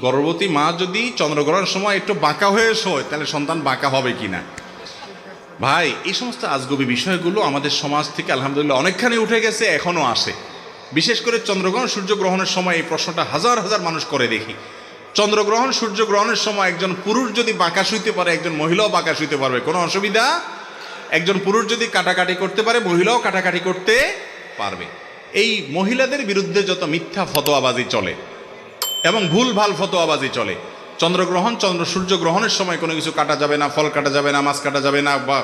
গর্ভবতী মা যদি চন্দ্রগ্রহণের সময় একটু বাঁকা হয়ে শোয়, তাহলে সন্তান বাঁকা হবে কিনা? ভাই, এই সমস্ত আজগবি বিষয়গুলো আমাদের সমাজ থেকে আলহামদুলিল্লাহ অনেকখানি উঠে গেছে, এখনো আসে। বিশেষ করে চন্দ্রগ্রহণ সূর্যগ্রহণের সময় এই প্রশ্নটা হাজার হাজার মানুষ করে দেখি। চন্দ্রগ্রহণ সূর্যগ্রহণের সময় একজন পুরুষ যদি বাঁকা শুইতে পারে, একজন মহিলাও বাঁকা শুইতে পারবে, কোনো অসুবিধা। একজন পুরুষ যদি কাটাকাটি করতে পারে, মহিলাও কাটাকাটি করতে পারবে। এই মহিলাদের বিরুদ্ধে যত মিথ্যা ফতোয়াবাজি চলে এবং ভুলভাল ফতোয়াবাজি চলে, সূর্য গ্রহণের সময় কোনো কিছু কাটা যাবে না, ফল কাটা যাবে না, মাছ কাটা যাবে না, বা